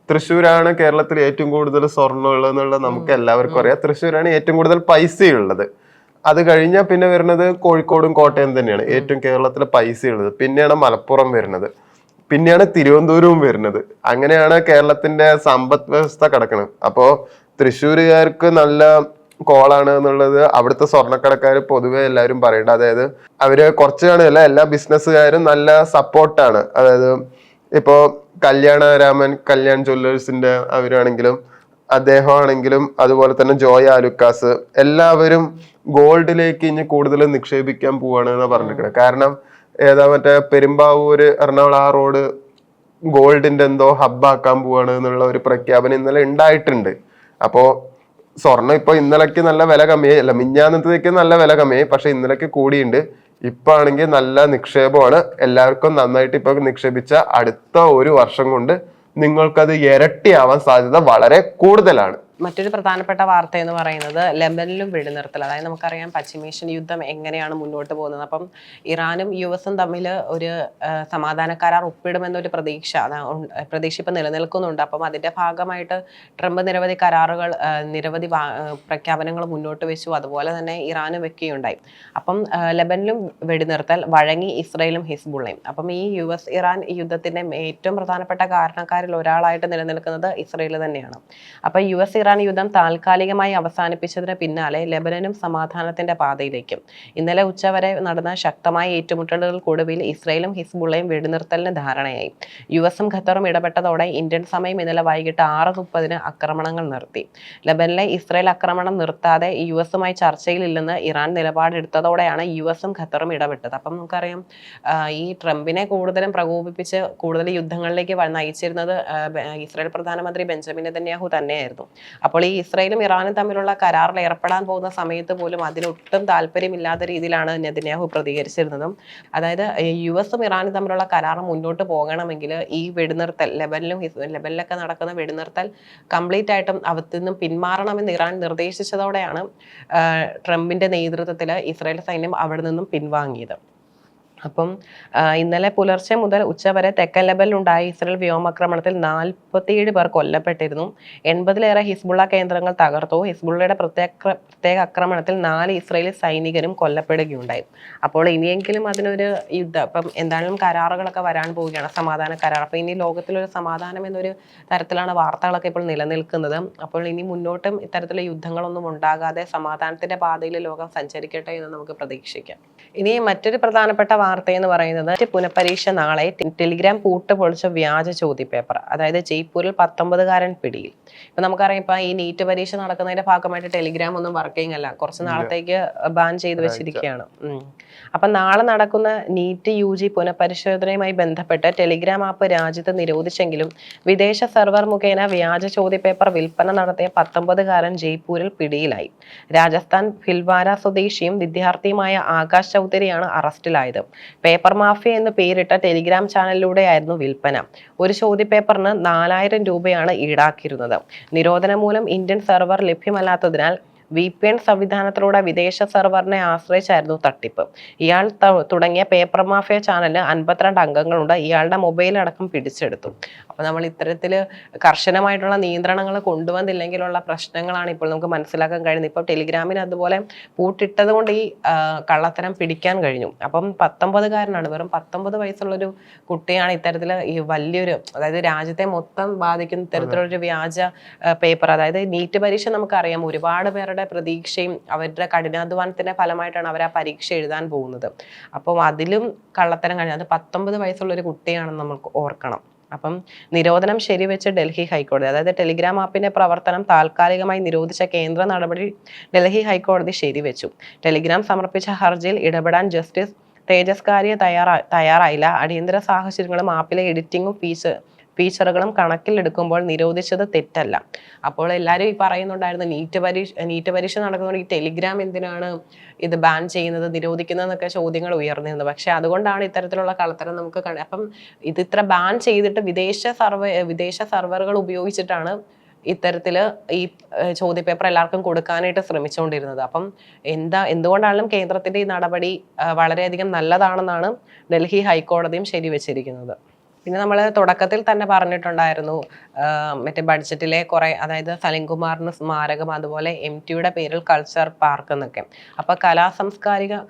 തൃശ്ശൂരാണ് കേരളത്തിൽ ഏറ്റവും കൂടുതൽ സ്വർണ്ണം ഉള്ളതെന്നുള്ളത് നമുക്ക് എല്ലാവർക്കും അറിയാം. തൃശ്ശൂരാണ് ഏറ്റവും കൂടുതൽ പൈസയുള്ളത്. അത് കഴിഞ്ഞാൽ പിന്നെ വരുന്നത് കോഴിക്കോടും കോട്ടയം തന്നെയാണ് ഏറ്റവും കേരളത്തിലെ പൈസയുള്ളത്. പിന്നെയാണ് മലപ്പുറം വരുന്നത്, പിന്നെയാണ് തിരുവനന്തപുരവും വരുന്നത്. അങ്ങനെയാണ് കേരളത്തിന്റെ സമ്പദ് വ്യവസ്ഥ കിടക്കുന്നത്. അപ്പോ തൃശ്ശൂരുകാർക്ക് നല്ല കോളാണ് എന്നുള്ളത് അവിടുത്തെ സ്വർണ്ണക്കടക്കാർ പൊതുവെ എല്ലാവരും പറയുന്നുണ്ട്. അതായത് അവര് കുറച്ച് കാണുകയല്ല, എല്ലാ ബിസിനസ്സുകാരും നല്ല സപ്പോർട്ടാണ്. അതായത് ഇപ്പോ കല്യാൺ ജ്വല്ലേഴ്സിന്റെ അവരാണെങ്കിലും അദ്ദേഹമാണെങ്കിലും അതുപോലെ തന്നെ ജോയ് ആലുക്കാസ് എല്ലാവരും ഗോൾഡിലേക്ക് ഇനി കൂടുതൽ നിക്ഷേപിക്കാൻ പോവാണ് എന്ന് പറഞ്ഞിരിക്കുന്നത്. കാരണം മറ്റേ പെരുമ്പാവൂര് എറണാകുളം ആ റോഡ് ഗോൾഡിന്റെ എന്തോ ഹബ്ബാക്കാൻ പോവാണ് എന്നുള്ള ഒരു പ്രഖ്യാപനം ഇന്നലെ ഉണ്ടായിട്ടുണ്ട്. അപ്പോ സ്വർണ്ണം ഇപ്പൊ ഇന്നലേക്ക് നല്ല വില കമ്മിയായി, അല്ല മിഞ്ഞാന്നത്തേക്ക് നല്ല വില കമ്മിയായി, പക്ഷെ ഇന്നലേക്ക് കൂടിയുണ്ട്. ഇപ്പൊ ആണെങ്കിൽ നല്ല നിക്ഷേപമാണ്. എല്ലാവർക്കും നന്നായിട്ട് ഇപ്പൊ നിക്ഷേപിച്ച അടുത്ത 1 വർഷം കൊണ്ട് നിങ്ങൾക്കത് ഇരട്ടിയാവാൻ സാധ്യത വളരെ കൂടുതലാണ്. മറ്റൊരു പ്രധാനപ്പെട്ട വാർത്ത എന്ന് പറയുന്നത് ലെബനിലും വെടിനിർത്തൽ. അതായത് നമുക്കറിയാം പശ്ചിമേഷ്യൻ യുദ്ധം എങ്ങനെയാണ് മുന്നോട്ട് പോകുന്നത്. അപ്പം ഇറാനും US തമ്മിൽ ഒരു സമാധാന കരാർ ഒപ്പിടുമെന്നൊരു പ്രതീക്ഷ ഇപ്പം നിലനിൽക്കുന്നുണ്ട്. അപ്പം അതിന്റെ ഭാഗമായിട്ട് ട്രംപ് നിരവധി കരാറുകൾ നിരവധി പ്രഖ്യാപനങ്ങൾ മുന്നോട്ട് വെച്ചു. അതുപോലെ തന്നെ ഇറാനും വെക്കുകയുണ്ടായി. അപ്പം ലെബനിലും വെടിനിർത്തൽ വഴങ്ങി ഇസ്രയേലും ഹിസ്ബുള്ളയും. അപ്പം ഈ US ഇറാൻ യുദ്ധത്തിന്റെ ഏറ്റവും പ്രധാനപ്പെട്ട കാരണക്കാരിൽ ഒരാളായിട്ട് നിലനിൽക്കുന്നത് ഇസ്രയേൽ തന്നെയാണ്. അപ്പം US ഇറാൻ യുദ്ധം താൽക്കാലികമായി അവസാനിപ്പിച്ചതിന് പിന്നാലെ ലെബനനും സമാധാനത്തിന്റെ പാതയിലേക്കും. ഇന്നലെ ഉച്ചവരെ നടന്ന ശക്തമായ ഏറ്റുമുട്ടലുകൾക്കൊടുവിൽ ഇസ്രയേലും ഹിസ്ബുള്ളയും വെടിനിർത്തലിന് ധാരണയായി. US ഖത്തറും ഇടപെട്ടതോടെ ഇന്ത്യൻ സമയം ഇന്നലെ വൈകിട്ട് 6:30 ആക്രമണങ്ങൾ നിർത്തി. ലെബനിലെ ഇസ്രയേൽ ആക്രമണം നിർത്താതെ US ചർച്ചയിലില്ലെന്ന് ഇറാൻ നിലപാടെടുത്തതോടെയാണ് US ഖത്തറും ഇടപെട്ടത്. അപ്പം നമുക്കറിയാം ഈ ട്രംപിനെ കൂടുതലും പ്രകോപിപ്പിച്ച് കൂടുതൽ യുദ്ധങ്ങളിലേക്ക് നയിച്ചിരുന്നത് ഇസ്രയേൽ പ്രധാനമന്ത്രി ബെഞ്ചമിൻ നെതന്യാഹു തന്നെയായിരുന്നു. അപ്പോൾ ഈ ഇസ്രയേലും ഇറാനും തമ്മിലുള്ള കരാറിൽ ഏർപ്പെടാൻ പോകുന്ന സമയത്ത് പോലും അതിനൊട്ടും താല്പര്യമില്ലാത്ത രീതിയിലാണ് നെതന്യാഹു പ്രതികരിച്ചിരുന്നതും. അതായത് US ഇറാനും തമ്മിലുള്ള കരാർ മുന്നോട്ട് പോകണമെങ്കിൽ ഈ വെടിനിർത്തൽ ലെബനിലൊക്കെ നടക്കുന്ന വെടിനിർത്തൽ കംപ്ലീറ്റ് ആയിട്ടും അവത്തിൽ നിന്നും പിന്മാറണമെന്ന് ഇറാൻ നിർദ്ദേശിച്ചതോടെയാണ് ട്രംപിന്റെ നേതൃത്വത്തിൽ ഇസ്രായേൽ സൈന്യം അവിടെ നിന്നും പിൻവാങ്ങിയത്. അപ്പം ഇന്നലെ പുലർച്ചെ മുതൽ ഉച്ചവരെ തെക്കൻ ലെബനിലുണ്ടായ ഇസ്രയേൽ വ്യോമാക്രമണത്തിൽ 47 പേർ കൊല്ലപ്പെട്ടിരുന്നു. 80-ലേറെ ഹിസ്ബുള്ള കേന്ദ്രങ്ങൾ തകർത്തു. ഹിസ്ബുള്ളയുടെ പ്രത്യേക ആക്രമണത്തിൽ 4 ഇസ്രയേലി സൈനികരും കൊല്ലപ്പെടുകയുണ്ടായി. അപ്പോൾ ഇനിയെങ്കിലും അതിനൊരു യുദ്ധം ഇപ്പം എന്തായാലും കരാറുകളൊക്കെ വരാൻ പോവുകയാണ്, സമാധാന കരാർ. അപ്പം ഇനി ലോകത്തിലൊരു സമാധാനം എന്നൊരു തരത്തിലാണ് വാർത്തകളൊക്കെ ഇപ്പോൾ നിലനിൽക്കുന്നത്. അപ്പോൾ ഇനി മുന്നോട്ടും ഇത്തരത്തിലുള്ള യുദ്ധങ്ങളൊന്നും ഉണ്ടാകാതെ സമാധാനത്തിന്റെ പാതയിൽ ലോകം സഞ്ചരിക്കട്ടെ എന്ന് നമുക്ക് പ്രതീക്ഷിക്കാം. ഇനി മറ്റൊരു പ്രധാനപ്പെട്ട വാർത്ത എന്ന് പറയുന്നത് പുനഃപരീക്ഷ നാളെ. ടെലിഗ്രാം പൂട്ട് പൊളിച്ച വ്യാജ ചോദ്യപേപ്പർ. അതായത് ജയ്പൂരിൽ 19-കാരൻ പിടിയിൽ. ഇപ്പൊ നമുക്കറിയാം ഇപ്പൊ ഈ നീറ്റ് പരീക്ഷ നടക്കുന്നതിന്റെ ഭാഗമായിട്ട് ടെലിഗ്രാം ഒന്നും വർക്കിംഗ് അല്ല, കുറച്ച് നാളത്തേക്ക് ബാൻ ചെയ്ത് വെച്ചിരിക്കുകയാണ്. അപ്പൊ നാളെ നടക്കുന്ന നീറ്റ് UG പുനഃപരിശോധനയുമായി ബന്ധപ്പെട്ട് ടെലിഗ്രാം ആപ്പ് രാജ്യത്ത് നിരോധിച്ചെങ്കിലും വിദേശ സെർവർ മുഖേന വ്യാജ ചോദ്യപേപ്പർ വിൽപ്പന നടത്തിയ 19-കാരൻ ജയ്പൂരിൽ പിടിയിലായി. രാജസ്ഥാൻ ഭിൽവാര സ്വദേശിയും വിദ്യാർത്ഥിയുമായ ആകാശ് ചൗധരിയാണ് അറസ്റ്റിലായത്. പേപ്പർ മാഫിയ എന്ന് പേരിട്ട ടെലിഗ്രാം ചാനലിലൂടെയായിരുന്നു വിൽപ്പന. ഒരു ചോദ്യപേപ്പറിന് 4000 രൂപയാണ് ഈടാക്കിയിരുന്നത്. നിരോധനം മൂലം ഇന്ത്യൻ സെർവർ ലഭ്യമല്ലാത്തതിനാൽ VPN സംവിധാനത്തിലൂടെ വിദേശ സെർവറിനെ ആശ്രയിച്ചായിരുന്നു തട്ടിപ്പ്. ഇയാൾ തുടങ്ങിയ പേപ്പർ മാഫിയ ചാനലിന് 52 അംഗങ്ങളുണ്ട്. ഇയാളുടെ മൊബൈൽ അടക്കം പിടിച്ചെടുത്തു. അപ്പൊ നമ്മൾ ഇത്തരത്തിൽ കർശനമായിട്ടുള്ള നിയന്ത്രണങ്ങൾ കൊണ്ടുവന്നില്ലെങ്കിലുള്ള പ്രശ്നങ്ങളാണ് ഇപ്പോൾ നമുക്ക് മനസ്സിലാക്കാൻ കഴിയുന്നത്. ഇപ്പൊ ടെലിഗ്രാമിന് അതുപോലെ പൂട്ടിട്ടത് കൊണ്ട് ഈ കള്ളത്തരം പിടിക്കാൻ കഴിഞ്ഞു. അപ്പം 19-കാരനാണ്, വെറും 19 വയസ്സുള്ളൊരു കുട്ടിയാണ് ഇത്തരത്തിൽ ഈ വലിയൊരു, അതായത് രാജ്യത്തെ മൊത്തം ബാധിക്കുന്ന ഇത്തരത്തിലൊരു വ്യാജ പേപ്പർ. അതായത് നീറ്റ് പരീക്ഷ നമുക്കറിയാം, ഒരുപാട് പേരുടെ പ്രതീക്ഷയും അവരുടെ കഠിനാധ്വാനത്തിന്റെ ഫലമായിട്ടാണ് അവർ ആ പരീക്ഷ എഴുതാൻ പോകുന്നത്. അപ്പം അതിലും കള്ളത്തരം കഴിഞ്ഞു. അത് 19 വയസ്സുള്ള ഒരു കുട്ടിയാണെന്ന് നമുക്ക് ഓർക്കണം. അപ്പം നിരോധനം ശരിവെച്ച് ഡൽഹി ഹൈക്കോടതി. അതായത് ടെലിഗ്രാം ആപ്പിന്റെ പ്രവർത്തനം താൽക്കാലികമായി നിരോധിച്ച കേന്ദ്ര നടപടി ഡൽഹി ഹൈക്കോടതി ശരിവെച്ചു. ടെലിഗ്രാം സമർപ്പിച്ച ഹർജിയിൽ ഇടപെടാൻ ജസ്റ്റിസ് തേജസ് കാരിയ തയ്യാറായില്ല. അടിയന്തര സാഹചര്യങ്ങളും ആപ്പിലെ എഡിറ്റിംഗും ഫീച്ചറുകളും കണക്കിലെടുക്കുമ്പോൾ നിരോധിച്ചത് തെറ്റല്ല. അപ്പോൾ എല്ലാവരും ഈ പറയുന്നുണ്ടായിരുന്നു നീറ്റ് പരീക്ഷ നടക്കുന്നതുകൊണ്ട് ഈ ടെലിഗ്രാം എന്തിനാണ് ഇത് ബാൻ ചെയ്യുന്നത്, നിരോധിക്കുന്നതെന്നൊക്കെ ചോദ്യങ്ങൾ ഉയർന്നിരുന്നു. പക്ഷെ അതുകൊണ്ടാണ് ഇത്തരത്തിലുള്ള കള്ളത്തരം നമുക്ക് അപ്പം ഇത് ഇത്ര ബാൻ ചെയ്തിട്ട് വിദേശ സർവറുകൾ ഉപയോഗിച്ചിട്ടാണ് ഇത്തരത്തില് ഈ ചോദ്യപേപ്പർ എല്ലാവർക്കും കൊടുക്കാനായിട്ട് ശ്രമിച്ചുകൊണ്ടിരുന്നത്. അപ്പം എന്തുകൊണ്ടാണെങ്കിലും കേന്ദ്രത്തിന്റെ ഈ നടപടി വളരെയധികം നല്ലതാണെന്നാണ് ഡൽഹി ഹൈക്കോടതിയും ശരിവെച്ചിരിക്കുന്നത്. പിന്നെ നമ്മൾ തുടക്കത്തിൽ തന്നെ പറഞ്ഞിട്ടുണ്ടായിരുന്നു മറ്റേ ബഡ്ജറ്റിലെ കുറെ, അതായത് സലിംകുമാറിന് സ്മാരകം, അതുപോലെ MTയുടെ പേരിൽ കൾച്ചർ പാർക്ക് എന്നൊക്കെ. അപ്പൊ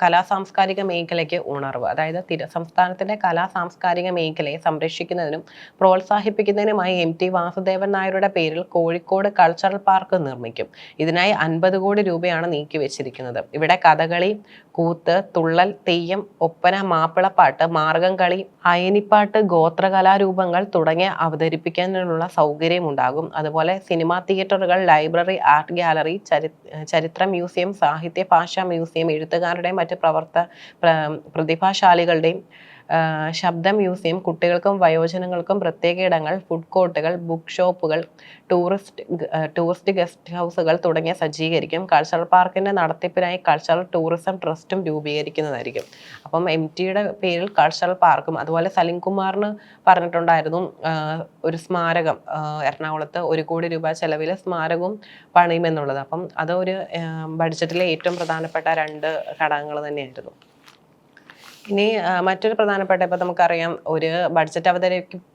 കലാസാംസ്കാരിക മേഖലയ്ക്ക് ഉണർവ്. അതായത് സംസ്ഥാനത്തിന്റെ കലാസാംസ്കാരിക മേഖലയെ സംരക്ഷിക്കുന്നതിനും പ്രോത്സാഹിപ്പിക്കുന്നതിനുമായി MT വാസുദേവൻ നായരുടെ പേരിൽ കോഴിക്കോട് കൾച്ചറൽ പാർക്ക് നിർമ്മിക്കും. ഇതിനായി 50 കോടി രൂപയാണ് നീക്കിവെച്ചിരിക്കുന്നത്. ഇവിടെ കഥകളി, കൂത്ത്, തുള്ളൽ, തെയ്യം, ഒപ്പന, മാപ്പിളപ്പാട്ട്, മാർഗംകളി, അയനിപ്പാട്ട്, ഗോത്രകലാരൂപങ്ങൾ തുടങ്ങിയ അവതരിപ്പിക്കാനുള്ള സൗകര്യം ഉണ്ടാകും. അതുപോലെ സിനിമാ തിയേറ്ററുകൾ, ലൈബ്രറി, ആർട്ട് ഗാലറി, ചരിത്ര മ്യൂസിയം, സാഹിത്യ ഭാഷാ മ്യൂസിയം, എഴുത്തുകാരുടെയും മറ്റ് പ്രതിഭാശാലികളുടെയും ശബ്ദ മ്യൂസിയം, കുട്ടികൾക്കും വയോജനങ്ങൾക്കും പ്രത്യേക ഇടങ്ങൾ, ഫുഡ് കോർട്ടുകൾ, ബുക്ക് ഷോപ്പുകൾ, ടൂറിസ്റ്റ് ഗസ്റ്റ് ഹൗസുകൾ തുടങ്ങിയ സജ്ജീകരിക്കും. കൾച്ചറൽ പാർക്കിന്റെ നടത്തിപ്പിനായി കൾച്ചറൽ ടൂറിസം ട്രസ്റ്റും രൂപീകരിക്കുന്നതായിരിക്കും. അപ്പം MTയുടെ പേരിൽ കൾച്ചറൽ പാർക്കും, അതുപോലെ സലിംകുമാറിന് പറഞ്ഞിട്ടുണ്ടായിരുന്നു ഒരു സ്മാരകം എറണാകുളത്ത് 1 കോടി രൂപ ചെലവിൽ സ്മാരകവും പണിയുമെന്നുള്ളത്. അപ്പം അതൊരു ബഡ്ജറ്റിലെ ഏറ്റവും പ്രധാനപ്പെട്ട 2 ഘടകങ്ങൾ തന്നെയായിരുന്നു. ഇനി മറ്റൊരു പ്രധാനപ്പെട്ട, ഇപ്പം നമുക്കറിയാം, ഒരു ബഡ്ജറ്റ്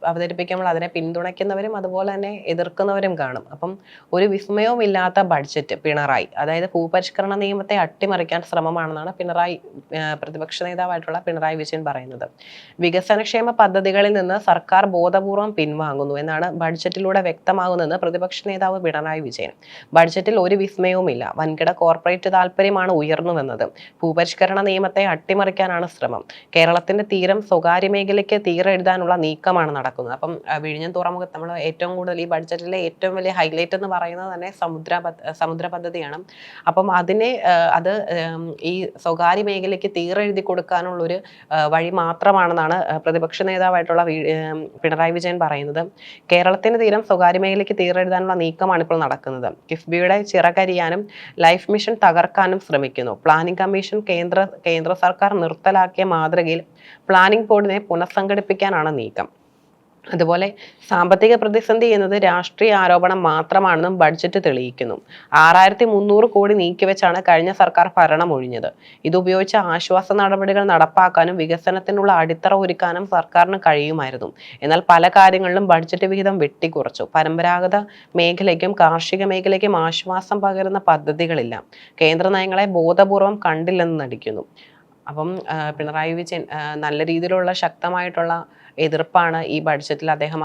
അവതരിപ്പിക്കുമ്പോൾ അതിനെ പിന്തുണയ്ക്കുന്നവരും അതുപോലെ തന്നെ എതിർക്കുന്നവരും കാണും. അപ്പം ഒരു വിസ്മയവും ഇല്ലാത്ത ബഡ്ജറ്റ് പിണറായി, അതായത് ഭൂപരിഷ്കരണ നിയമത്തെ അട്ടിമറിക്കാൻ ശ്രമമാണെന്നാണ് പ്രതിപക്ഷ നേതാവായിട്ടുള്ള പിണറായി വിജയൻ പറയുന്നത്. വികസനക്ഷേമ പദ്ധതികളിൽ നിന്ന് സർക്കാർ ബോധപൂർവം പിൻവാങ്ങുന്നു എന്നാണ് ബഡ്ജറ്റിലൂടെ വ്യക്തമാകുന്നതെന്ന് പ്രതിപക്ഷ നേതാവ് പിണറായി വിജയൻ. ബഡ്ജറ്റിൽ ഒരു വിസ്മയവുമില്ല, വൻകിട കോർപ്പറേറ്റ് താല്പര്യമാണ് ഉയർന്നുവന്നത്. ഭൂപരിഷ്കരണ നിയമത്തെ അട്ടിമറിക്കാനാണ് ശ്രമം. കേരളത്തിന്റെ തീരം സ്വകാര്യ മേഖലയ്ക്ക് തീരെഴുതാനുള്ള നീക്കമാണ് നടക്കുന്നത്. അപ്പം വിഴിഞ്ഞം തുറമുഖത്ത് നമ്മൾ ഏറ്റവും കൂടുതൽ ഈ ബഡ്ജറ്റിലെ ഏറ്റവും വലിയ ഹൈലൈറ്റ് എന്ന് പറയുന്നത് തന്നെ സമുദ്ര പദ്ധതിയാണ്. അപ്പം അത് ഈ സ്വകാര്യ മേഖലയ്ക്ക് തീരെഴുതി കൊടുക്കാനുള്ളൊരു വഴി മാത്രമാണെന്നാണ് പ്രതിപക്ഷ നേതാവായിട്ടുള്ള പിണറായി വിജയൻ പറയുന്നത്. കേരളത്തിന്റെ തീരം സ്വകാര്യ മേഖലയ്ക്ക് തീരെഴുതാനുള്ള നീക്കമാണ് ഇപ്പോൾ നടക്കുന്നത്. കിഫ്ബിയുടെ ചിറകരിയാനും ലൈഫ് മിഷൻ തകർക്കാനും ശ്രമിക്കുന്നു. പ്ലാനിംഗ് കമ്മീഷൻ കേന്ദ്ര സർക്കാർ നിർത്തലാക്കിയ മാതൃകയിൽ പ്ലാനിംഗ് ബോർഡിനെ പുനഃസംഘടിപ്പിക്കാനാണ് നീക്കം. അതുപോലെ സാമ്പത്തിക പ്രതിസന്ധി എന്നത് രാഷ്ട്രീയ ആരോപണം മാത്രമാണെന്നും ബഡ്ജറ്റ് തെളിയിക്കുന്നു. 6300 കോടി നീക്കിവെച്ചാണ് കഴിഞ്ഞ സർക്കാർ ഭരണം ഒഴിഞ്ഞത്. ഇതുപയോഗിച്ച് ആശ്വാസ നടപടികൾ നടപ്പാക്കാനും വികസനത്തിനുള്ള അടിത്തറ ഒരുക്കാനും സർക്കാരിന് കഴിയുമായിരുന്നു. എന്നാൽ പല കാര്യങ്ങളിലും ബഡ്ജറ്റ് വിഹിതം വെട്ടിക്കുറച്ചു. പരമ്പരാഗത മേഖലയ്ക്കും കാർഷിക മേഖലയ്ക്കും ആശ്വാസം പകരുന്ന പദ്ധതികളില്ല. കേന്ദ്ര നയങ്ങളെ ബോധപൂർവം കണ്ടില്ലെന്ന് നടിക്കുന്നു. അപ്പം പിണറായി വിജയൻ നല്ല രീതിയിലുള്ള ശക്തമായിട്ടുള്ള എതിർപ്പാണ് ഈ ബഡ്ജറ്റിൽ അദ്ദേഹം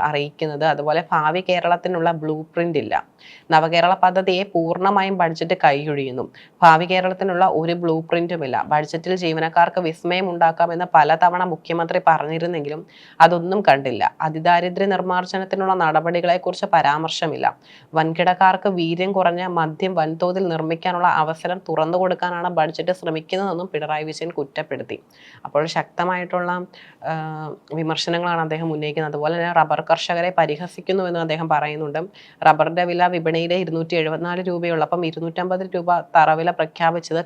അറിയിക്കുന്നത്. അതുപോലെ ഭാവി കേരളത്തിനുള്ള ബ്ലൂ പ്രിന്റ് ഇല്ല. നവകേരള പദ്ധതിയെ പൂർണ്ണമായും ബഡ്ജറ്റ് കൈയൊഴിയുന്നു. ഭാവി കേരളത്തിനുള്ള ഒരു ബ്ലൂ പ്രിന്റും ഇല്ല. ബഡ്ജറ്റിൽ ജീവനക്കാർക്ക് വിസ്മയം ഉണ്ടാക്കാമെന്ന് പലതവണ മുഖ്യമന്ത്രി പറഞ്ഞിരുന്നെങ്കിലും അതൊന്നും കണ്ടില്ല. അതിദാരിദ്ര്യ നിർമ്മാർജ്ജനത്തിനുള്ള നടപടികളെക്കുറിച്ച് പരാമർശമില്ല. വൻകിടക്കാർക്ക് വീര്യം കുറഞ്ഞ മദ്യം വൻതോതിൽ നിർമ്മിക്കാനുള്ള അവസരം തുറന്നു കൊടുക്കാനാണ് ബഡ്ജറ്റ് ശ്രമിക്കുന്നതെന്നും പിണറായി വിജയൻ കുറ്റപ്പെടുത്തി. അപ്പോൾ ശക്തമായിട്ടുള്ള വിമർശനങ്ങളാണ് അദ്ദേഹം ഉന്നയിക്കുന്നത്. അതുപോലെ തന്നെ റബ്ബർ കർഷകരെ പരിഹസിക്കുന്നുവെന്ന് അദ്ദേഹം പറയുന്നുണ്ട്. റബ്ബറിന്റെ വില വിപണിയിലെ 274 രൂപയുള്ള, അപ്പം 250 രൂപ തറവില പ്രഖ്യാപിച്ചത്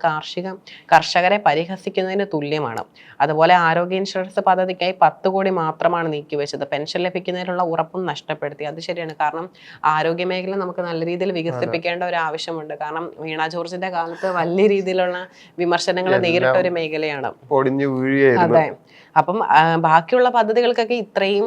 കർഷകരെ പരിഹസിക്കുന്നതിന് തുല്യമാണ്. അതുപോലെ ആരോഗ്യ ഇൻഷുറൻസ് പദ്ധതിക്കായി 10 കോടി മാത്രമാണ് നീക്കിവെച്ചത്. പെൻഷൻ ലഭിക്കുന്നതിനുള്ള ഉറപ്പും നഷ്ടപ്പെടുത്തി. അത് ശരിയാണ്. കാരണം ആരോഗ്യ മേഖല നമുക്ക് നല്ല രീതിയിൽ വികസിപ്പിക്കേണ്ട ഒരു ആവശ്യമുണ്ട്. കാരണം വീണ ജോർജിന്റെ കാലത്ത് വലിയ രീതിയിലുള്ള വിമർശനങ്ങൾ നേരിട്ട ഒരു മേഖലയാണ്. അതെ. അപ്പം ബാക്കിയുള്ള പദ്ധതികൾക്കൊക്കെ ഇത്രയും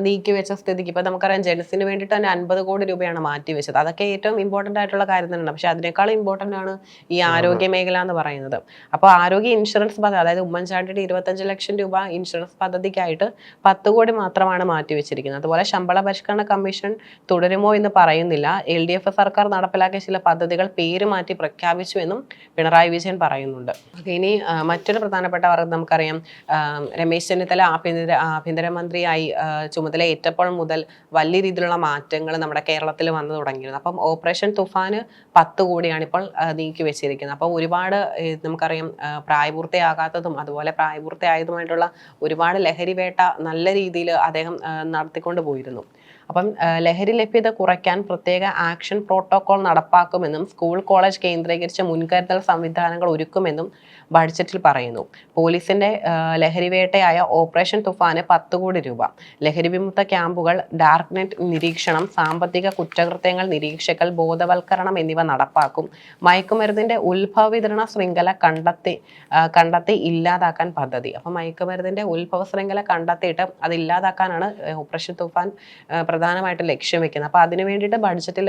നീക്കിവെച്ച സ്ഥിതിക്ക് ഇപ്പൊ നമുക്കറിയാം ജെൻസിന് വേണ്ടിയിട്ട് തന്നെ 50 കോടി രൂപയാണ് മാറ്റിവെച്ചത്. അതൊക്കെ ഏറ്റവും ഇമ്പോർട്ടന്റ് ആയിട്ടുള്ള കാര്യം തന്നെയാണ്. പക്ഷെ അതിനേക്കാളും ഇമ്പോർട്ടന്റ് ആണ് ഈ ആരോഗ്യ മേഖല എന്ന് പറയുന്നത്. അപ്പോൾ ആരോഗ്യ ഇൻഷുറൻസ് പദ്ധതി, അതായത് ഉമ്മൻചാണ്ടിയുടെ 25 ലക്ഷം രൂപ ഇൻഷുറൻസ് പദ്ധതിക്കായിട്ട് 10 കോടി മാത്രമാണ് മാറ്റിവെച്ചിരിക്കുന്നത്. അതുപോലെ ശമ്പള പരിഷ്കരണ കമ്മീഷൻ തുടരുമോ എന്ന് പറയുന്നില്ല. LDF സർക്കാർ നടപ്പിലാക്കിയ ചില പദ്ധതികൾ പേര് മാറ്റി പ്രഖ്യാപിച്ചു എന്നും പിണറായി വിജയൻ പറയുന്നുണ്ട്. ഇനി മറ്റൊരു പ്രധാനപ്പെട്ട വാർത്ത നമുക്കറിയാം, രമേശ് ചെന്നിത്തല ആഭ്യന്തരമന്ത്രിയായി ചുമതലയേറ്റപ്പോൾ മുതൽ വലിയ രീതിയിലുള്ള മാറ്റങ്ങൾ നമ്മുടെ കേരളത്തിൽ വന്നു തുടങ്ങിയിരുന്നു. അപ്പം ഓപ്പറേഷൻ തുഫാന് 10 കോടിയാണ് ഇപ്പോൾ നീക്കി വെച്ചിരിക്കുന്നത്. അപ്പോൾ ഒരുപാട് നമുക്കറിയാം പ്രായപൂർത്തിയാകാത്തതും അതുപോലെ പ്രായപൂർത്തിയായതുമായിട്ടുള്ള ഒരുപാട് ലഹരി വേട്ട നല്ല രീതിയിൽ അദ്ദേഹം നടത്തിക്കൊണ്ട് പോയിരുന്നു. അപ്പം ലഹരി ലഭ്യത കുറയ്ക്കാൻ പ്രത്യേക ആക്ഷൻ പ്രോട്ടോകോൾ നടപ്പാക്കുമെന്നും സ്കൂൾ കോളേജ് കേന്ദ്രീകരിച്ച് മുൻകരുതൽ സംവിധാനങ്ങൾ ഒരുക്കുമെന്നും ബഡ്ജറ്റിൽ പറയുന്നു. പോലീസിന്റെ ലഹരിവേട്ടയായ ഓപ്പറേഷൻ തുഫാന് 10 കോടി രൂപ, ലഹരി വിമുക്ത ക്യാമ്പുകൾ, ഡാർക്ക് നെറ്റ് നിരീക്ഷണം, സാമ്പത്തിക കുറ്റകൃത്യങ്ങൾ നിരീക്ഷിക്കൽ, ബോധവൽക്കരണം എന്നിവ നടപ്പാക്കും. മയക്കുമരുന്നിന്റെ ഉത്ഭവ വിതരണ ശൃംഖല കണ്ടെത്തി ഇല്ലാതാക്കാൻ പദ്ധതി. അപ്പം മയക്കുമരുന്നിന്റെ ഉത്ഭവ ശൃംഖല കണ്ടെത്തിയിട്ട് അത് ഇല്ലാതാക്കാനാണ് ഓപ്പറേഷൻ തുഫാൻ പ്രധാനമായിട്ട് ലക്ഷ്യം വെക്കുന്നത്. അപ്പൊ അതിനു വേണ്ടിയിട്ട് ബഡ്ജറ്റിൽ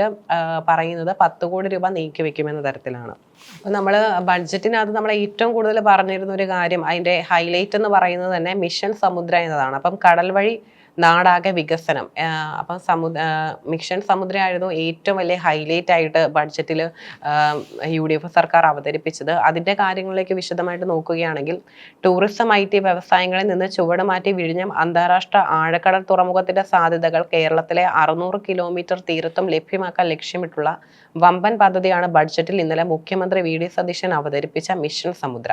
പറയുന്നത് 10 കോടി രൂപ നീക്കി വെക്കുമെന്ന തരത്തിലാണ്. അപ്പൊ നമ്മൾ ബഡ്ജറ്റിനകത്ത് നമ്മൾ ഏറ്റവും കൂടുതൽ പറഞ്ഞിരുന്ന ഒരു കാര്യം, അതിന്റെ ഹൈലൈറ്റ് എന്ന് പറയുന്നത് തന്നെ മിഷൻ സമുദ്ര എന്നതാണ്. അപ്പം കടൽ വഴി നാടാകെ വികസനം. അപ്പം മിഷൻ സമുദ്രമായിരുന്നു ഏറ്റവും വലിയ ഹൈലൈറ്റ് ആയിട്ട് ബഡ്ജറ്റിൽ UDF സർക്കാർ അവതരിപ്പിച്ചത്. അതിൻ്റെ കാര്യങ്ങളിലേക്ക് വിശദമായിട്ട് നോക്കുകയാണെങ്കിൽ ടൂറിസം IT വ്യവസായങ്ങളിൽ നിന്ന് ചുവട് മാറ്റി വിഴിഞ്ഞം അന്താരാഷ്ട്ര ആഴക്കടൽ തുറമുഖത്തിന്റെ സാധ്യതകൾ കേരളത്തിലെ 600 കിലോമീറ്റർ തീരത്തും ലഭ്യമാക്കാൻ ലക്ഷ്യമിട്ടുള്ള വമ്പൻ പദ്ധതിയാണ് ബഡ്ജറ്റിൽ ഇന്നലെ മുഖ്യമന്ത്രി VD സതീശൻ അവതരിപ്പിച്ച മിഷൻ സമുദ്ര.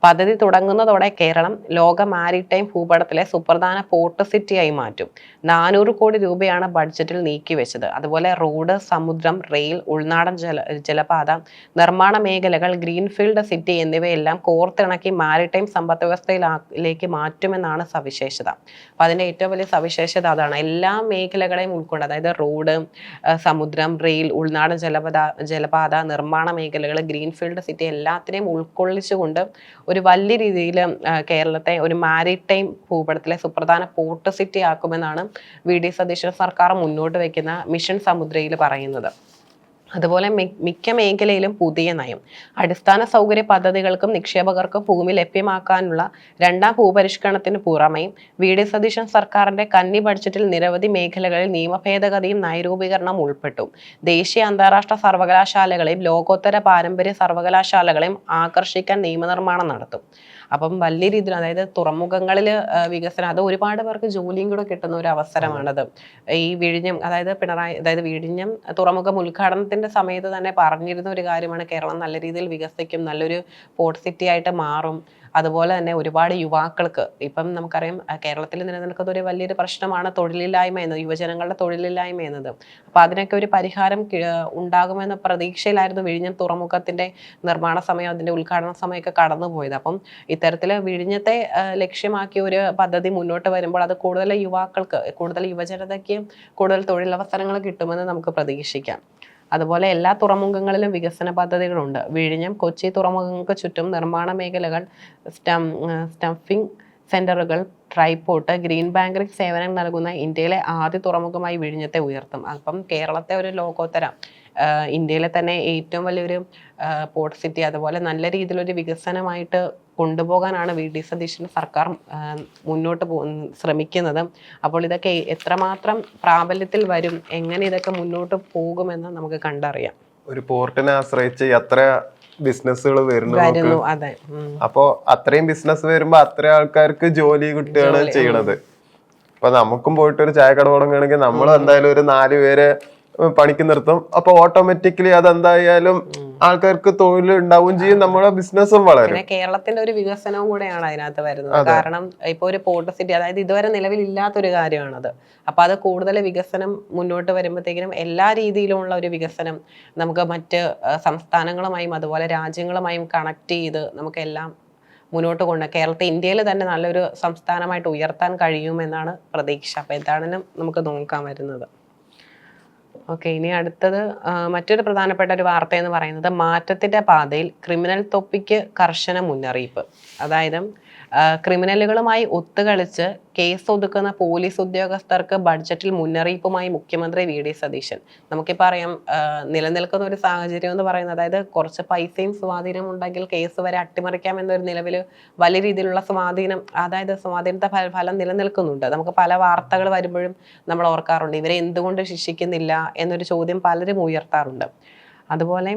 പദ്ധതി തുടങ്ങുന്നതോടെ കേരളം ലോക മാരിടൈം ഭൂപടത്തിലെ സുപ്രധാന പോർട്ട് സിറ്റിയായി മാറ്റും. 400 കോടി രൂപയാണ് ബഡ്ജറ്റിൽ നീക്കിവെച്ചത്. അതുപോലെ റോഡ്, സമുദ്രം, റെയിൽ, ഉൾനാടൻ ജലപാത, നിർമ്മാണ മേഖലകൾ, ഗ്രീൻഫീൽഡ് സിറ്റി എന്നിവയെല്ലാം കോർത്തിണക്കി മാരിടൈം സമ്പദ് വ്യവസ്ഥയിലേക്ക് മാറ്റുമെന്നാണ് സവിശേഷത. അപ്പൊ അതിന്റെ ഏറ്റവും വലിയ സവിശേഷത അതാണ്. എല്ലാ മേഖലകളെയും ഉൾക്കൊണ്ട്, അതായത് റോഡ്, സമുദ്രം, റെയിൽ, ഉൾനാടൻ ജലപാത, നിർമ്മാണ മേഖലകൾ, ഗ്രീൻഫീൽഡ് സിറ്റി എല്ലാത്തിനെയും ഉൾക്കൊള്ളിച്ചുകൊണ്ട് ഒരു വലിയ രീതിയിൽ കേരളത്തെ ഒരു മാരിടൈം ഭൂപടത്തിലെ സുപ്രധാന പോർട്ട് സിറ്റി ആക്കുമെന്നാണ് VD സതീശൻ സർക്കാർ മുന്നോട്ട് വയ്ക്കുന്ന മിഷൻ സമുദ്രയിൽ പറയുന്നത്. അതുപോലെ മിക്ക മേഖലയിലും പുതിയ നയം. അടിസ്ഥാന സൗകര്യ പദ്ധതികൾക്കും നിക്ഷേപകർക്കും ഭൂമി ലഭ്യമാക്കാനുള്ള രണ്ടാം ഭൂപരിഷ്കരണത്തിന് പുറമെ VD സതീശൻ സർക്കാരിന്റെ കന്നി ബഡ്ജറ്റിൽ നിരവധി മേഖലകളിൽ നിയമഭേദഗതിയും നയരൂപീകരണവും ഉൾപ്പെട്ടു. ദേശീയ അന്താരാഷ്ട്ര സർവകലാശാലകളെയും ലോകോത്തര പാരമ്പര്യ സർവകലാശാലകളെയും ആകർഷിക്കാൻ നിയമനിർമ്മാണം നടത്തും. അപ്പം വലിയ രീതിയിൽ, അതായത് തുറമുഖങ്ങളിൽ വികസനം, അത് ഒരുപാട് പേർക്ക് ജോലിയും കൂടെ കിട്ടുന്ന ഒരു അവസരമാണത്. ഈ വിഴിഞ്ഞം, അതായത് വിഴിഞ്ഞം തുറമുഖം ഉദ്ഘാടനത്തിന്റെ സമയത്ത് തന്നെ പറഞ്ഞിരുന്ന ഒരു കാര്യമാണ്, കേരളം നല്ല രീതിയിൽ വികസിക്കും, നല്ലൊരു പോർട്ട് സിറ്റി ആയിട്ട് മാറും. അതുപോലെ തന്നെ ഒരുപാട് യുവാക്കൾക്ക്, ഇപ്പം നമുക്കറിയാം കേരളത്തിൽ നിലനിൽക്കുന്ന ഒരു വലിയൊരു പ്രശ്നമാണ് തൊഴിലില്ലായ്മ എന്നത്, യുവജനങ്ങളുടെ തൊഴിലില്ലായ്മ എന്നത്. അപ്പൊ അതിനൊക്കെ ഒരു പരിഹാരം ഉണ്ടാകുമെന്ന പ്രതീക്ഷയിലായിരുന്നു വിഴിഞ്ഞം തുറമുഖത്തിന്റെ നിർമ്മാണ സമയം, അതിന്റെ ഉദ്ഘാടന സമയമൊക്കെ കടന്നുപോയത്. അപ്പം ഇത്തരത്തിൽ വിഴിഞ്ഞത്തെ ലക്ഷ്യമാക്കിയ ഒരു പദ്ധതി മുന്നോട്ട് വരുമ്പോൾ അത് കൂടുതൽ യുവാക്കൾക്ക്, കൂടുതൽ യുവജനതയ്ക്ക് കൂടുതൽ തൊഴിലവസരങ്ങൾ കിട്ടുമെന്ന് നമുക്ക് പ്രതീക്ഷിക്കാം. അതുപോലെ എല്ലാ തുറമുഖങ്ങളിലും വികസന പദ്ധതികളുണ്ട്. വിഴിഞ്ഞം, കൊച്ചി തുറമുഖങ്ങൾക്ക് ചുറ്റും നിർമ്മാണ മേഖലകൾ, സ്റ്റഫിംഗ് സെന്ററുകൾ, ട്രൈപോർട്ട്, ഗ്രീൻ ബാങ്കറിംഗ് സേവനം നൽകുന്ന ഇന്ത്യയിലെ ആദ്യ തുറമുഖമായി വിഴിഞ്ഞത്തെ ഉയർത്തും. അപ്പം കേരളത്തെ ഒരു ലോകോത്തര, ഇന്ത്യയിലെ തന്നെ ഏറ്റവും വലിയൊരു പോർട്ട് സിറ്റി, അതുപോലെ നല്ല രീതിയിലൊരു വികസനമായിട്ട് കൊണ്ടുപോകാനാണ് VD സതീശൻ സർക്കാർ മുന്നോട്ട് ശ്രമിക്കുന്നത്. അപ്പോൾ ഇതൊക്കെ എത്രമാത്രം പ്രാബല്യത്തിൽ വരും, എങ്ങനെ ഇതൊക്കെ മുന്നോട്ട് പോകുമെന്ന് നമുക്ക് കണ്ടറിയാം. ഒരു പോർട്ടിനെ ആശ്രയിച്ച് എത്ര ബിസിനസ്സുകൾ വരുന്നു. അതെ. അപ്പോ അത്രയും ബിസിനസ് വരുമ്പോ അത്രയും ആൾക്കാർക്ക് ജോലി കിട്ടുകയാണ് ചെയ്യണത്. ഇപ്പൊ നമുക്കും പോയിട്ട് ഒരു ചായക്കട തുടങ്ങുകയാണെങ്കിൽ നമ്മൾ എന്തായാലും ഒരു 4 പേരെ പണിക്ക് നിർത്തും. അപ്പൊ ഓട്ടോമാറ്റിക്കലി അതെന്തായാലും ആൾക്കാർക്ക് തൊഴിൽ ഉണ്ടാവും ചെയ്യും, നമ്മുടെ ബിസിനസ്സും വളരും. പിന്നെ കേരളത്തിന്റെ ഒരു വികസനവും കൂടെയാണ് അതിനകത്ത് വരുന്നത്. കാരണം ഇപ്പൊ ഒരു പോർട്ട് സിറ്റി, അതായത് ഇതുവരെ നിലവിലില്ലാത്തൊരു കാര്യമാണത്. അപ്പൊ അത് കൂടുതൽ വികസനം മുന്നോട്ട് വരുമ്പോഴത്തേക്കിനും എല്ലാ രീതിയിലുമുള്ള ഒരു വികസനം നമുക്ക് മറ്റ് സംസ്ഥാനങ്ങളുമായും അതുപോലെ രാജ്യങ്ങളുമായും കണക്ട് ചെയ്ത് നമുക്കെല്ലാം മുന്നോട്ട് കേരളത്തെ ഇന്ത്യയിൽ തന്നെ നല്ലൊരു സംസ്ഥാനമായിട്ട് ഉയർത്താൻ കഴിയുമെന്നാണ് പ്രതീക്ഷ. അപ്പൊ എന്താണെങ്കിലും നമുക്ക് നോക്കാൻ വരുന്നത്. ഓക്കെ, ഇനി അടുത്തത് മറ്റൊരു പ്രധാനപ്പെട്ട ഒരു വാർത്ത എന്ന് പറയുന്നത് മാറ്റത്തിന്റെ പാതയിൽ ക്രിമിനൽ തൊപ്പിക്ക് കർശന മുന്നറിയിപ്പ്. അതായത് ക്രിമിനലുകളുമായി ഒത്തുകളിച്ച് കേസ് ഒതുക്കുന്ന പോലീസ് ഉദ്യോഗസ്ഥർക്ക് ബഡ്ജറ്റിൽ മുന്നറിയിപ്പുമായി മുഖ്യമന്ത്രി VD സതീശൻ. നമുക്കിപ്പോൾ അറിയാം നിലനിൽക്കുന്ന ഒരു സാഹചര്യം എന്ന് പറയുന്നത്, അതായത് കുറച്ച് പൈസയും സ്വാധീനം ഉണ്ടെങ്കിൽ കേസ് വരെ അട്ടിമറിക്കാം എന്നൊരു നിലവിൽ വലിയ രീതിയിലുള്ള സ്വാധീനം, അതായത് സ്വാധീനത്തെ ഫലം നിലനിൽക്കുന്നുണ്ട്. നമുക്ക് പല വാർത്തകൾ വരുമ്പോഴും നമ്മൾ ഓർക്കാറുണ്ട്, ഇവരെ എന്തുകൊണ്ട് ശിക്ഷിക്കുന്നില്ല എന്നൊരു ചോദ്യം പലരും ഉയർത്താറുണ്ട്. അതുപോലെ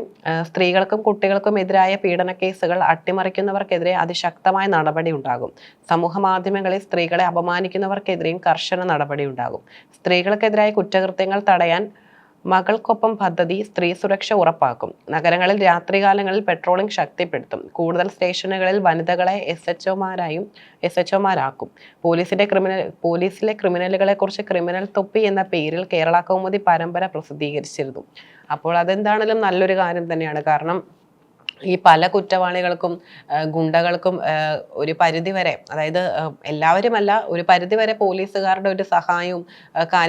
സ്ത്രീകൾക്കും കുട്ടികൾക്കും എതിരായ പീഡന കേസുകൾ അട്ടിമറിക്കുന്നവർക്കെതിരെ അതിശക്തമായ നടപടി ഉണ്ടാകും. സമൂഹ മാധ്യമങ്ങളിൽ സ്ത്രീകളെ അപമാനിക്കുന്നവർക്കെതിരെയും കർശന നടപടി ഉണ്ടാകും. സ്ത്രീകൾക്കെതിരായ കുറ്റകൃത്യങ്ങൾ തടയാൻ മകൾക്കൊപ്പം പദ്ധതി സ്ത്രീ സുരക്ഷ ഉറപ്പാക്കും. നഗരങ്ങളിൽ രാത്രികാലങ്ങളിൽ പെട്രോളിംഗ് ശക്തിപ്പെടുത്തും. കൂടുതൽ സ്റ്റേഷനുകളിൽ വനിതകളെ SHOമാരാക്കും. പോലീസിലെ ക്രിമിനലുകളെ കുറിച്ച് ക്രിമിനൽ തൊപ്പി എന്ന പേരിൽ കേരള കൗമുദി പരമ്പര പ്രസിദ്ധീകരിച്ചിരുന്നു. അപ്പോൾ അതെന്താണെങ്കിലും നല്ലൊരു കാര്യം തന്നെയാണ്. കാരണം ഈ പല കുറ്റവാളികൾക്കും ഗുണ്ടകൾക്കും ഒരു പരിധിവരെ, അതായത് എല്ലാവരുമല്ല, ഒരു പരിധിവരെ പോലീസുകാരുടെ ഒരു സഹായവും